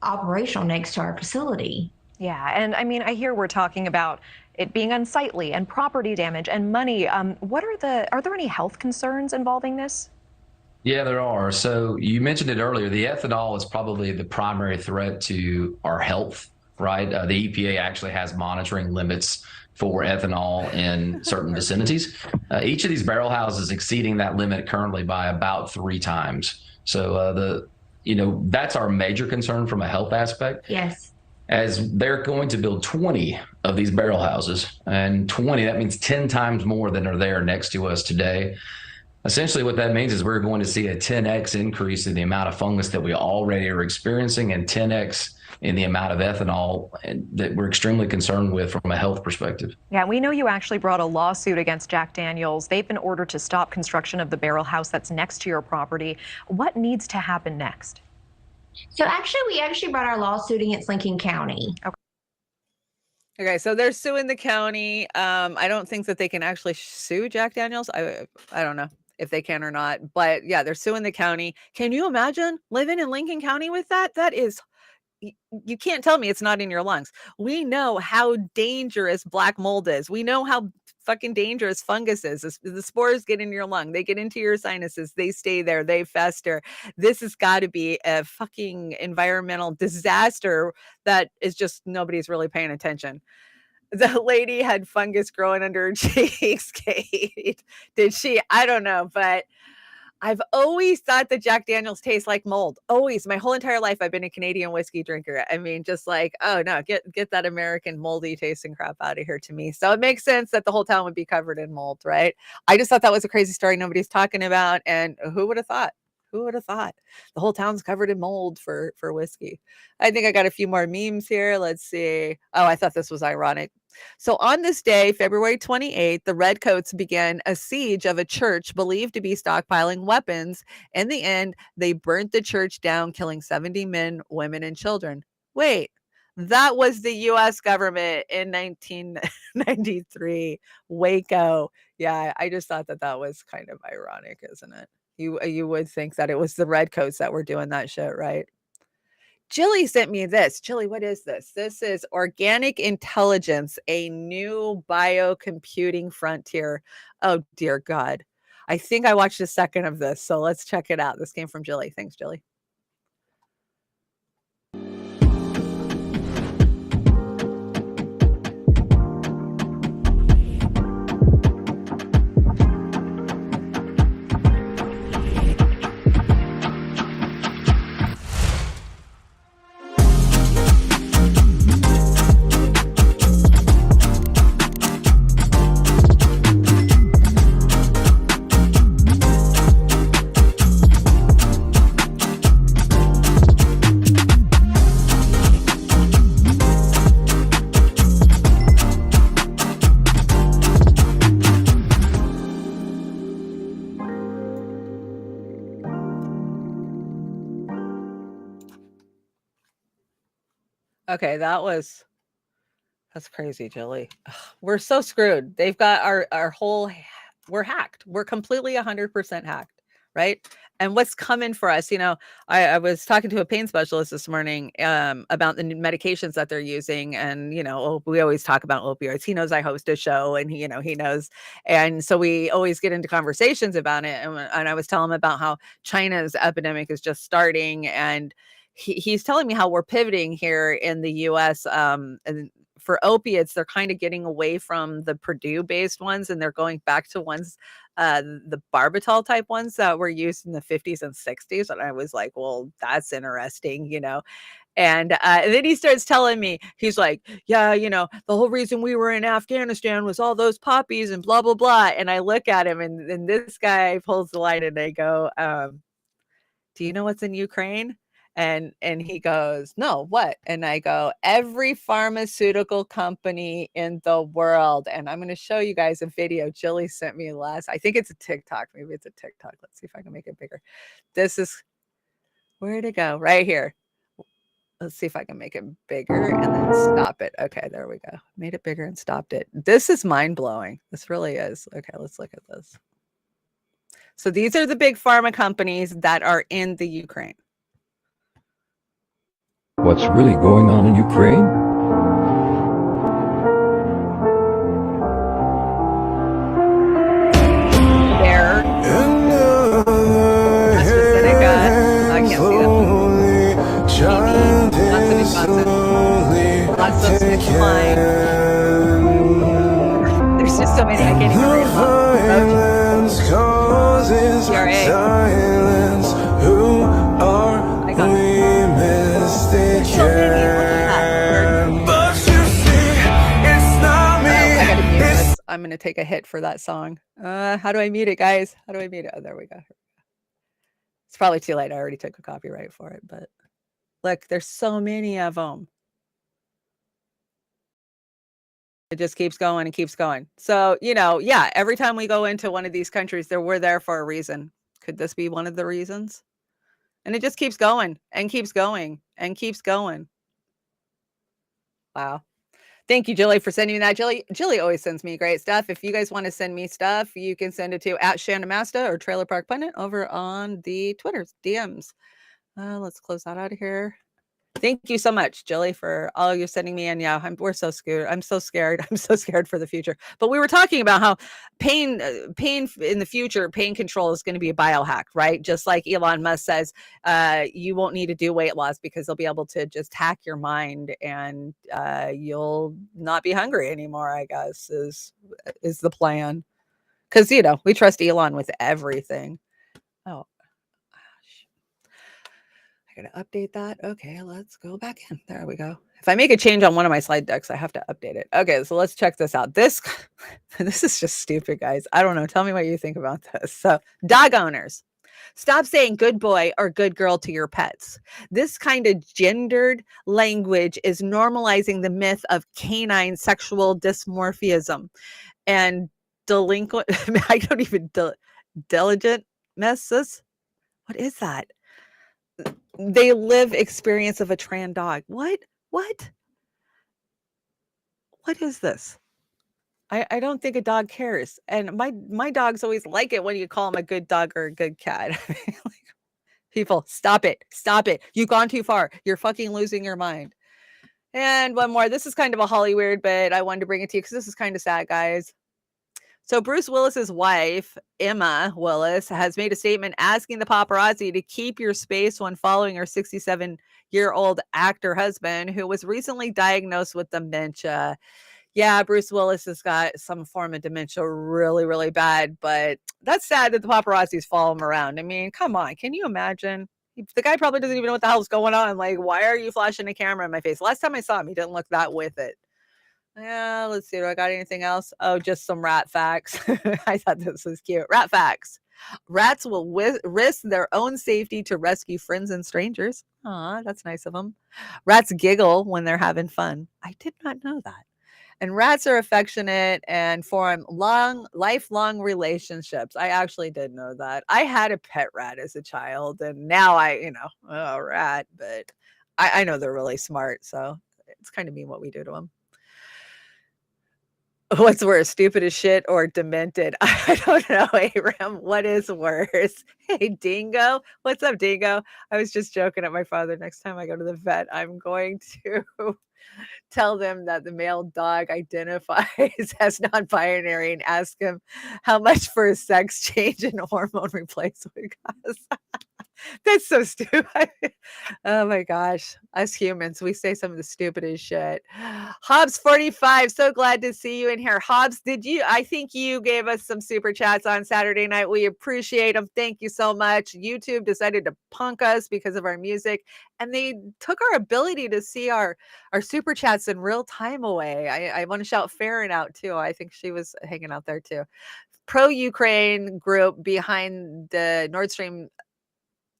operational next to our facility. Yeah, and I mean, I hear we're talking about it being unsightly and property damage and money. Are there any health concerns involving this? Yeah, there are. So you mentioned it earlier. The ethanol is probably the primary threat to our health, right? The EPA actually has monitoring limits for ethanol in certain vicinities. Each of these barrel houses exceeding that limit currently by about 3 times. So that's our major concern from a health aspect. Yes. As they're going to build 20 of these barrel houses, and 20, that means 10 times more than are there next to us today. Essentially, what that means is we're going to see a 10x increase in the amount of fungus that we already are experiencing, and 10x in the amount of ethanol that we're extremely concerned with from a health perspective. Yeah, we know you actually brought a lawsuit against Jack Daniels. They've been ordered to stop construction of the barrel house that's next to your property. What needs to happen next? So we actually brought our lawsuit against Lincoln County. Okay, so they're suing the county. I don't think that they can actually sue Jack Daniels. I don't know if they can or not, but yeah, they're suing the county. Can you imagine living in Lincoln County with that? That is, you can't tell me it's not in your lungs. We know how dangerous black mold is. We know how fucking dangerous fungus is. The spores get in your lung. They get into your sinuses. They stay there. They fester. This has got to be a fucking environmental disaster that is just nobody's really paying attention. The lady had fungus growing under her cheeks, Kate. Did she? I don't know, but I've always thought that Jack Daniels tastes like mold. Always. My whole entire life, I've been a Canadian whiskey drinker. I mean, just like, oh no, get that American moldy tasting crap out of here to me. So it makes sense that the whole town would be covered in mold, right? I just thought that was a crazy story nobody's talking about. And who would have thought? Who would have thought? The whole town's covered in mold for whiskey. I think I got a few more memes here. Let's see. Oh, I thought this was ironic. So on this day, February 28th, the Redcoats began a siege of a church believed to be stockpiling weapons. In the end, they burnt the church down, killing 70 men, women, and children. Wait, that was the U.S. government in 1993, Waco. Yeah, I just thought that was kind of ironic, isn't it? You would think that it was the Redcoats that were doing that shit, right? Jilly sent me this. Jilly, what is this? This is Organic Intelligence, a new biocomputing frontier. Oh, dear God. I think I watched a second of this, so let's check it out. This came from Jilly. Thanks, Jilly. Okay, that's crazy, Jilly. Ugh, we're so screwed. They've got our whole, we're hacked. We're completely 100% hacked, right? And what's coming for us, I was talking to a pain specialist this morning about the new medications that they're using. And, we always talk about opioids. He knows I host a show and he knows. And so we always get into conversations about it. And I was telling him about how China's epidemic is just starting. And he's telling me how we're pivoting here in the US. And for opiates, they're kind of getting away from the Purdue-based ones, and they're going back to ones, the barbital type ones that were used in the 50s and 60s. And I was like, well, that's interesting, And then he starts telling me, he's like, yeah, the whole reason we were in Afghanistan was all those poppies and blah, blah, blah. And I look at him, and this guy pulls the line, and I go, do you know what's in Ukraine? And he goes, no, what? And I go, every pharmaceutical company in the world. And I'm going to show you guys a video Jilly sent me last. I think it's a TikTok. Maybe it's a TikTok. Let's see if I can make it bigger. This is where to go right here. Let's see if I can make it bigger and then stop it. Okay, there we go. Made it bigger and stopped it. This is mind blowing. This really is. Okay, let's look at this. So these are the big pharma companies that are in the Ukraine. What's really going on in Ukraine? I'm going to take a hit for that song. How do I mute it, guys? How do I mute it? Oh, there we go. It's probably too late. I already took a copyright for it, but look, there's so many of them. It just keeps going and keeps going. So, yeah, every time we go into one of these countries, we're there for a reason. Could this be one of the reasons? And it just keeps going and keeps going and keeps going. Wow. Thank you, Jilly, for sending me that. Jilly always sends me great stuff. If you guys want to send me stuff, you can send it to @Chanda-Masta or Trailer Park Pundit over on the Twitter's DMs. Let's close that out of here. Thank you so much, Jilly, for all you're sending me. And yeah, we're so scared. I'm so scared. I'm so scared for the future. But we were talking about how pain in the future, pain control is going to be a biohack, right? Just like Elon Musk says, you won't need to do weight loss because they'll be able to just hack your mind and you'll not be hungry anymore, I guess, is the plan. Because, we trust Elon with everything. Oh. I gotta update that. Okay, let's go back in. There we go. If I make a change on one of my slide decks, I have to update it. Okay, so let's check this out. This is just stupid, guys. I don't know. Tell me what you think about this. So, dog owners, stop saying good boy or good girl to your pets. This kind of gendered language is normalizing the myth of canine sexual dysmorphism and delinquent. I don't even diligent messes. What is that? They live experience of a trans dog. What is this? I don't think a dog cares. And my dogs always like it when you call them a good dog or a good cat. People, stop it. You've gone too far. You're fucking losing your mind. And one more. This is kind of a Hollywood, but I wanted to bring it to you because this is kind of sad, guys. So Bruce Willis's wife, Emma Willis, has made a statement asking the paparazzi to keep your space when following her 67-year-old actor husband, who was recently diagnosed with dementia. Yeah, Bruce Willis has got some form of dementia really, really bad, but that's sad that the paparazzis follow him around. I mean, come on. Can you imagine? The guy probably doesn't even know what the hell's going on. Like, why are you flashing a camera in my face? Last time I saw him, he didn't look that with it. Yeah, let's see. Do I got anything else? Oh, just some rat facts. I thought this was cute. Rat facts. Rats will risk their own safety to rescue friends and strangers. Aw, that's nice of them. Rats giggle when they're having fun. I did not know that. And rats are affectionate and form lifelong relationships. I actually did know that. I had a pet rat as a child, and now a rat, but I know they're really smart, so it's kind of mean what we do to them. What's worse, stupid as shit or demented? I don't know, Aram. What is worse? Hey, Dingo. What's up, Dingo? I was just joking at my father. Next time I go to the vet, I'm going to tell them that the male dog identifies as non-binary and ask him how much for a sex change and hormone replacement costs. That's so stupid. Oh my gosh. Us humans, we say some of the stupidest shit. Hobbs 45, so glad to see you in here. Hobbs, I think you gave us some super chats on Saturday night. We appreciate them. Thank you so much. YouTube decided to punk us because of our music, and they took our ability to see our super chats in real time away. I want to shout Farron out too. I think she was hanging out there too. Pro-Ukraine group behind the Nord Stream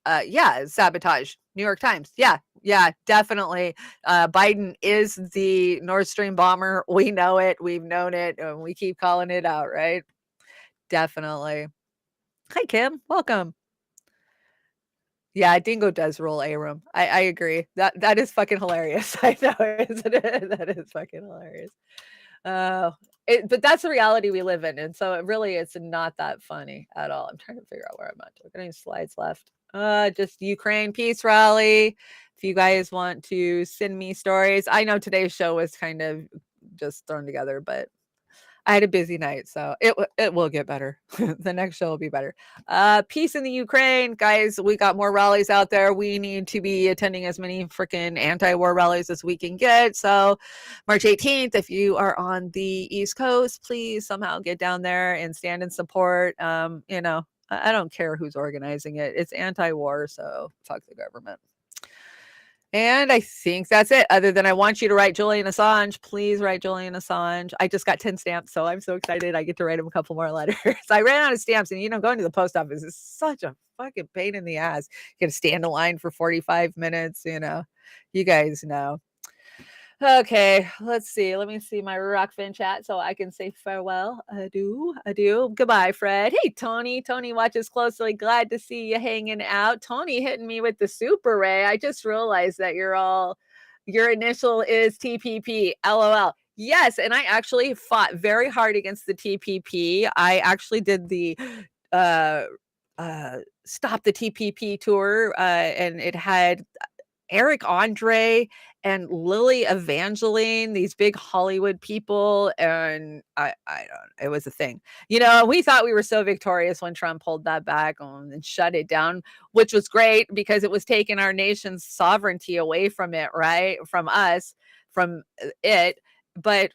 sabotage. New York Times. Yeah, definitely. Biden is the Nord Stream bomber. We know it. We've known it, and we keep calling it out, right? Definitely. Hi, Kim. Welcome. Yeah, Dingo does roll Aram. I agree. That is fucking hilarious. I know, isn't it? That is fucking hilarious. But that's the reality we live in, and so it's not that funny at all. I'm trying to figure out where I'm at. Do I got any slides left? Just Ukraine peace rally. If you guys want to send me stories, I know today's show was kind of just thrown together, but I had a busy night, so it will get better. The next show will be better. Peace in the Ukraine, guys. We got more rallies out there. We need to be attending as many freaking anti-war rallies as we can get. So March 18th, if you are on the East Coast, please somehow get down there and stand in support. I don't care who's organizing it. It's anti-war, so fuck the government. And I think that's it. Other than I want you to write Julian Assange. Please write Julian Assange. I just got 10 stamps, so I'm so excited. I get to write him a couple more letters. I ran out of stamps, and going to the post office is such a fucking pain in the ass. You got to stand in line for 45 minutes. You guys know. Okay, let's see. Let me see my Rockfin chat so I can say farewell. Adieu. Goodbye, Fred. Hey, Tony. Tony watches closely. Glad to see you hanging out. Tony hitting me with the Super Ray. I just realized that your initial is TPP. LOL. Yes, and I actually fought very hard against the TPP. I actually did the Stop the TPP tour, and it had Eric Andre and Lily Evangeline, these big Hollywood people, and I don't. It was a thing. We thought we were so victorious when Trump pulled that back and shut it down, which was great because it was taking our nation's sovereignty away from it, right? From us, from it. But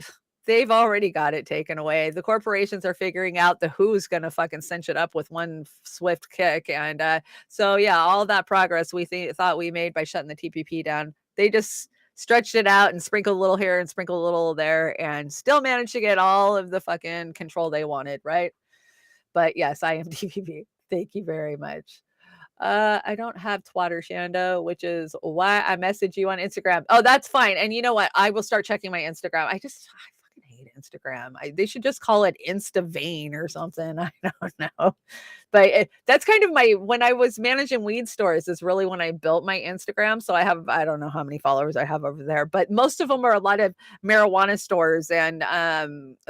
they've already got it taken away. The corporations are figuring out who's going to fucking cinch it up with one swift kick. And so, yeah, all that progress we thought we made by shutting the TPP down, they just stretched it out and sprinkled a little here and sprinkled a little there and still managed to get all of the fucking control they wanted, right? But yes, I am TPP. Thank you very much. I don't have Twitter, Shando, which is why I message you on Instagram. Oh, that's fine. And you know what? I will start checking my Instagram. I fucking hate Instagram. They should just call it Insta-Vein or something. I don't know. But that's kind of when I was managing weed stores is really when I built my Instagram. So I don't know how many followers I have over there, but most of them are a lot of marijuana stores and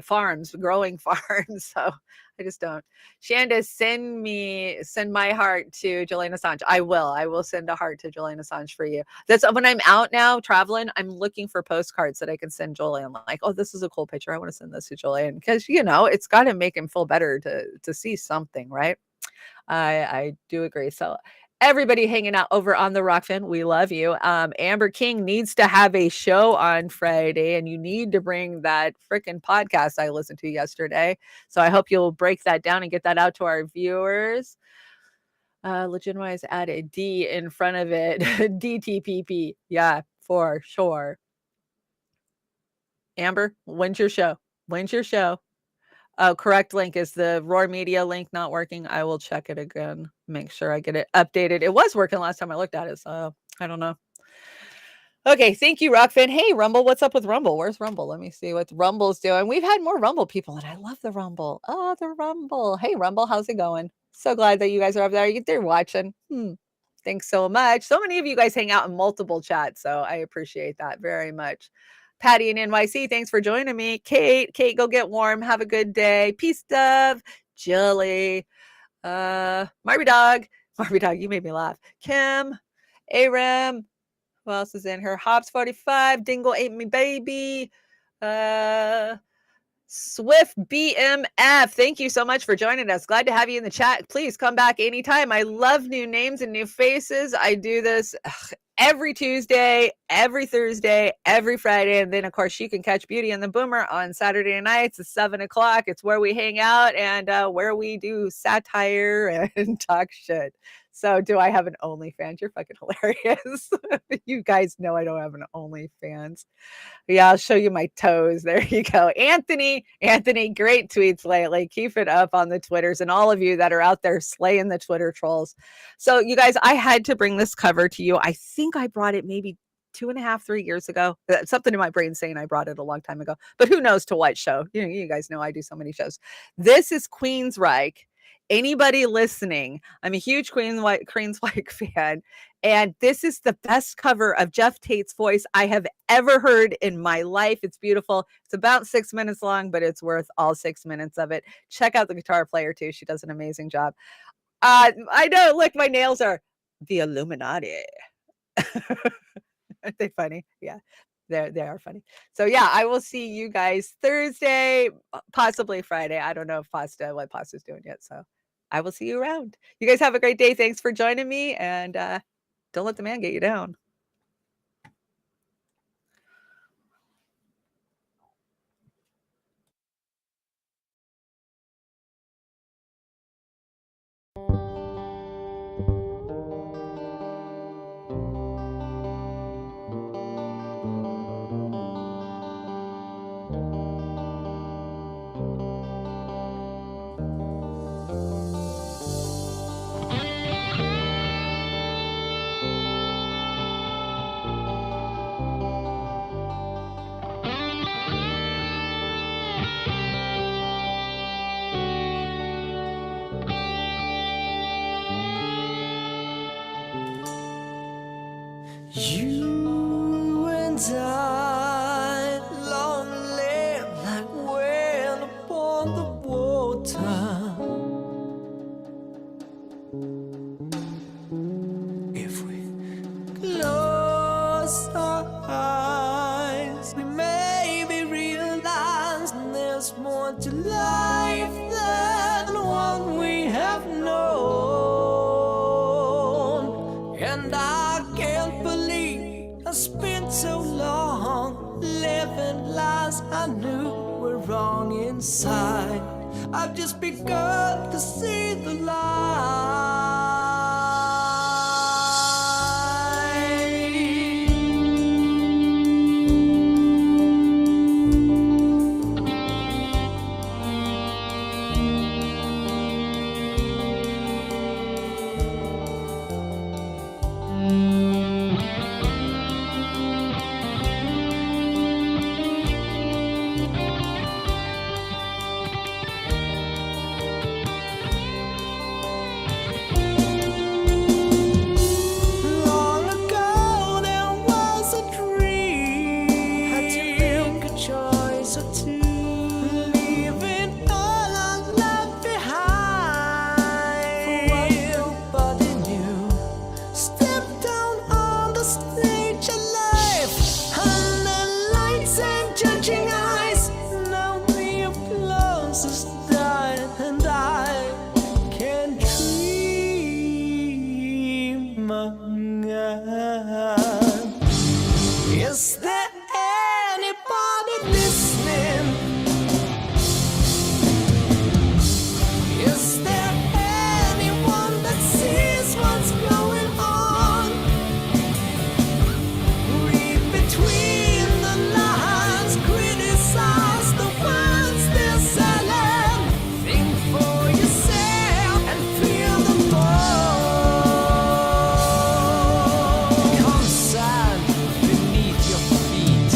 farms, growing farms. So I just don't. Shanda, send my heart to Julian Assange. I will send a heart to Julian Assange for you. That's when I'm out now traveling, I'm looking for postcards that I can send Julian. Like, oh, this is a cool picture. I want to send this to Julian because it's got to make him feel better to see something, right? I do agree. So everybody hanging out over on the Rockfin, we love you. Amber King needs to have a show on Friday, and you need to bring that freaking podcast I listened to yesterday. So I hope you'll break that down and get that out to our viewers. Legitimize add a D in front of it. DTPP. Yeah, for sure. Amber, when's your show? Oh, correct link. Is the Roar Media link not working? I will check it again. Make sure I get it updated. It was working last time I looked at it, so I don't know. Okay, thank you, Rockfin. Hey, Rumble, what's up with Rumble? Where's Rumble? Let me see what Rumble's doing. We've had more Rumble people, and I love the Rumble. Oh, the Rumble. Hey, Rumble, how's it going? So glad that you guys are up there. They're watching. Thanks so much. So many of you guys hang out in multiple chats, so I appreciate that very much. Patty in NYC, thanks for joining me. Kate, go get warm. Have a good day. Peace, Dove. Jilly. Marby Dog, you made me laugh. Kim, Aram. Who else is in here? Hobbs 45. Dingle ate me baby. Swift BMF. Thank you so much for joining us. Glad to have you in the chat. Please come back anytime. I love new names and new faces. I do this every Tuesday, every Thursday, every Friday. And then, of course, you can catch Beauty and the Boomer on Saturday nights at 7 o'clock. It's where we hang out and where we do satire and talk shit. So do I have an OnlyFans? You're fucking hilarious. You guys know I don't have an OnlyFans. Yeah, I'll show you my toes. There you go. Anthony, great tweets lately. Keep it up on the Twitters and all of you that are out there slaying the Twitter trolls. So you guys, I had to bring this cover to you. I think I brought it maybe 2.5, 3 years ago. Something in my brain saying I brought it a long time ago, but who knows to what show? You guys know I do so many shows. This is Queensryche. Anybody listening, I'm a huge Queensryche fan, and this is the best cover of Jeff Tate's voice I have ever heard in my life. It's beautiful. It's about 6 minutes long, but it's worth all 6 minutes of it. Check out the guitar player too. She does an amazing job. I know, look, my nails are the Illuminati. Aren't they funny? Yeah. They are funny. So yeah, I will see you guys Thursday, possibly Friday. I don't know what Pasta's doing yet. So I will see you around. You guys have a great day. Thanks for joining me. And don't let the man get you down. died, long live like whale upon the water. If we close our eyes, we maybe realize there's more to life than what we have known. And I can't believe I spent so long living lies I knew were wrong inside. I've just begun to see the light. Is there anybody listening? Is there anyone that sees what's going on? Read between the lines, criticize the words they're selling. Think for yourself and feel the bone. Come sand beneath your feet.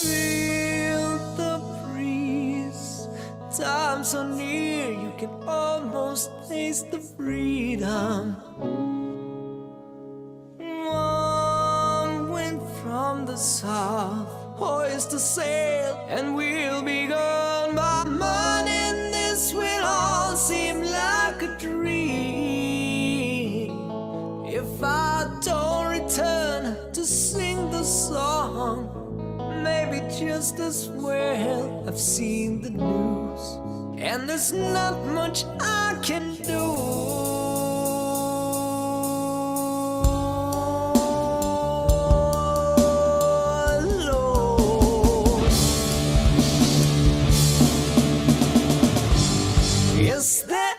Feel the breeze. Time's so near, you can almost taste the freedom. Warm wind from the south, hoist the sail, and we'll be gone by morning. This will all seem like a dream. If I don't return to sing the song, maybe just as well I've seen the news, and there's not much I can do. Lord, is there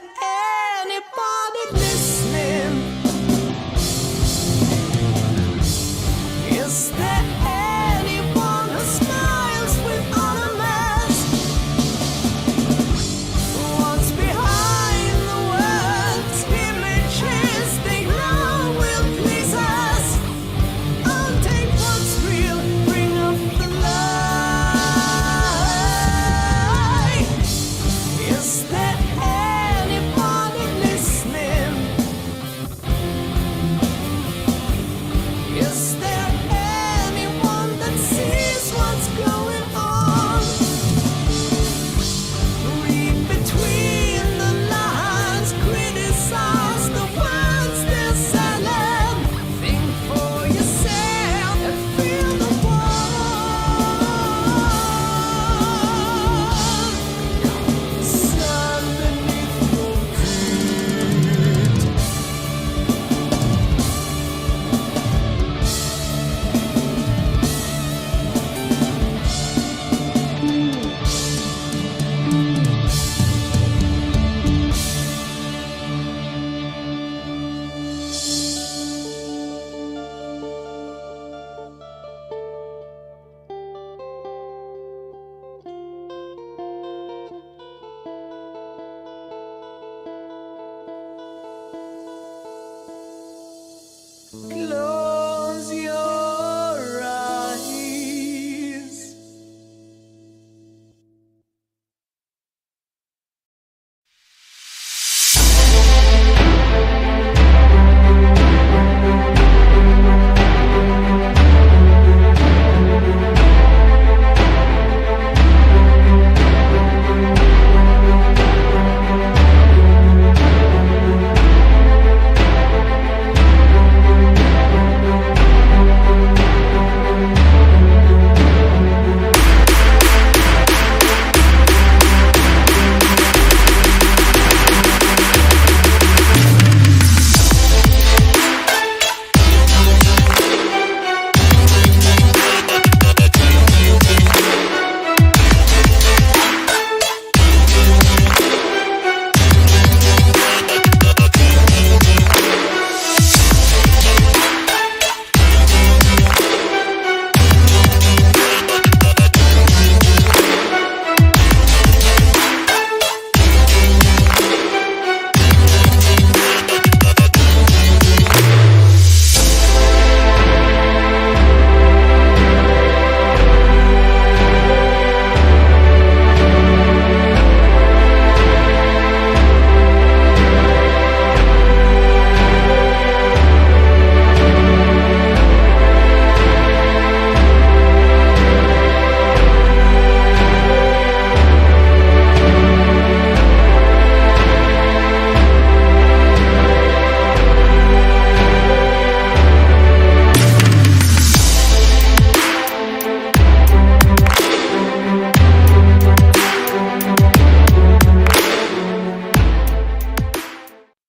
anybody listening? Is there anyone who smiles without a mask? What's behind the words? close.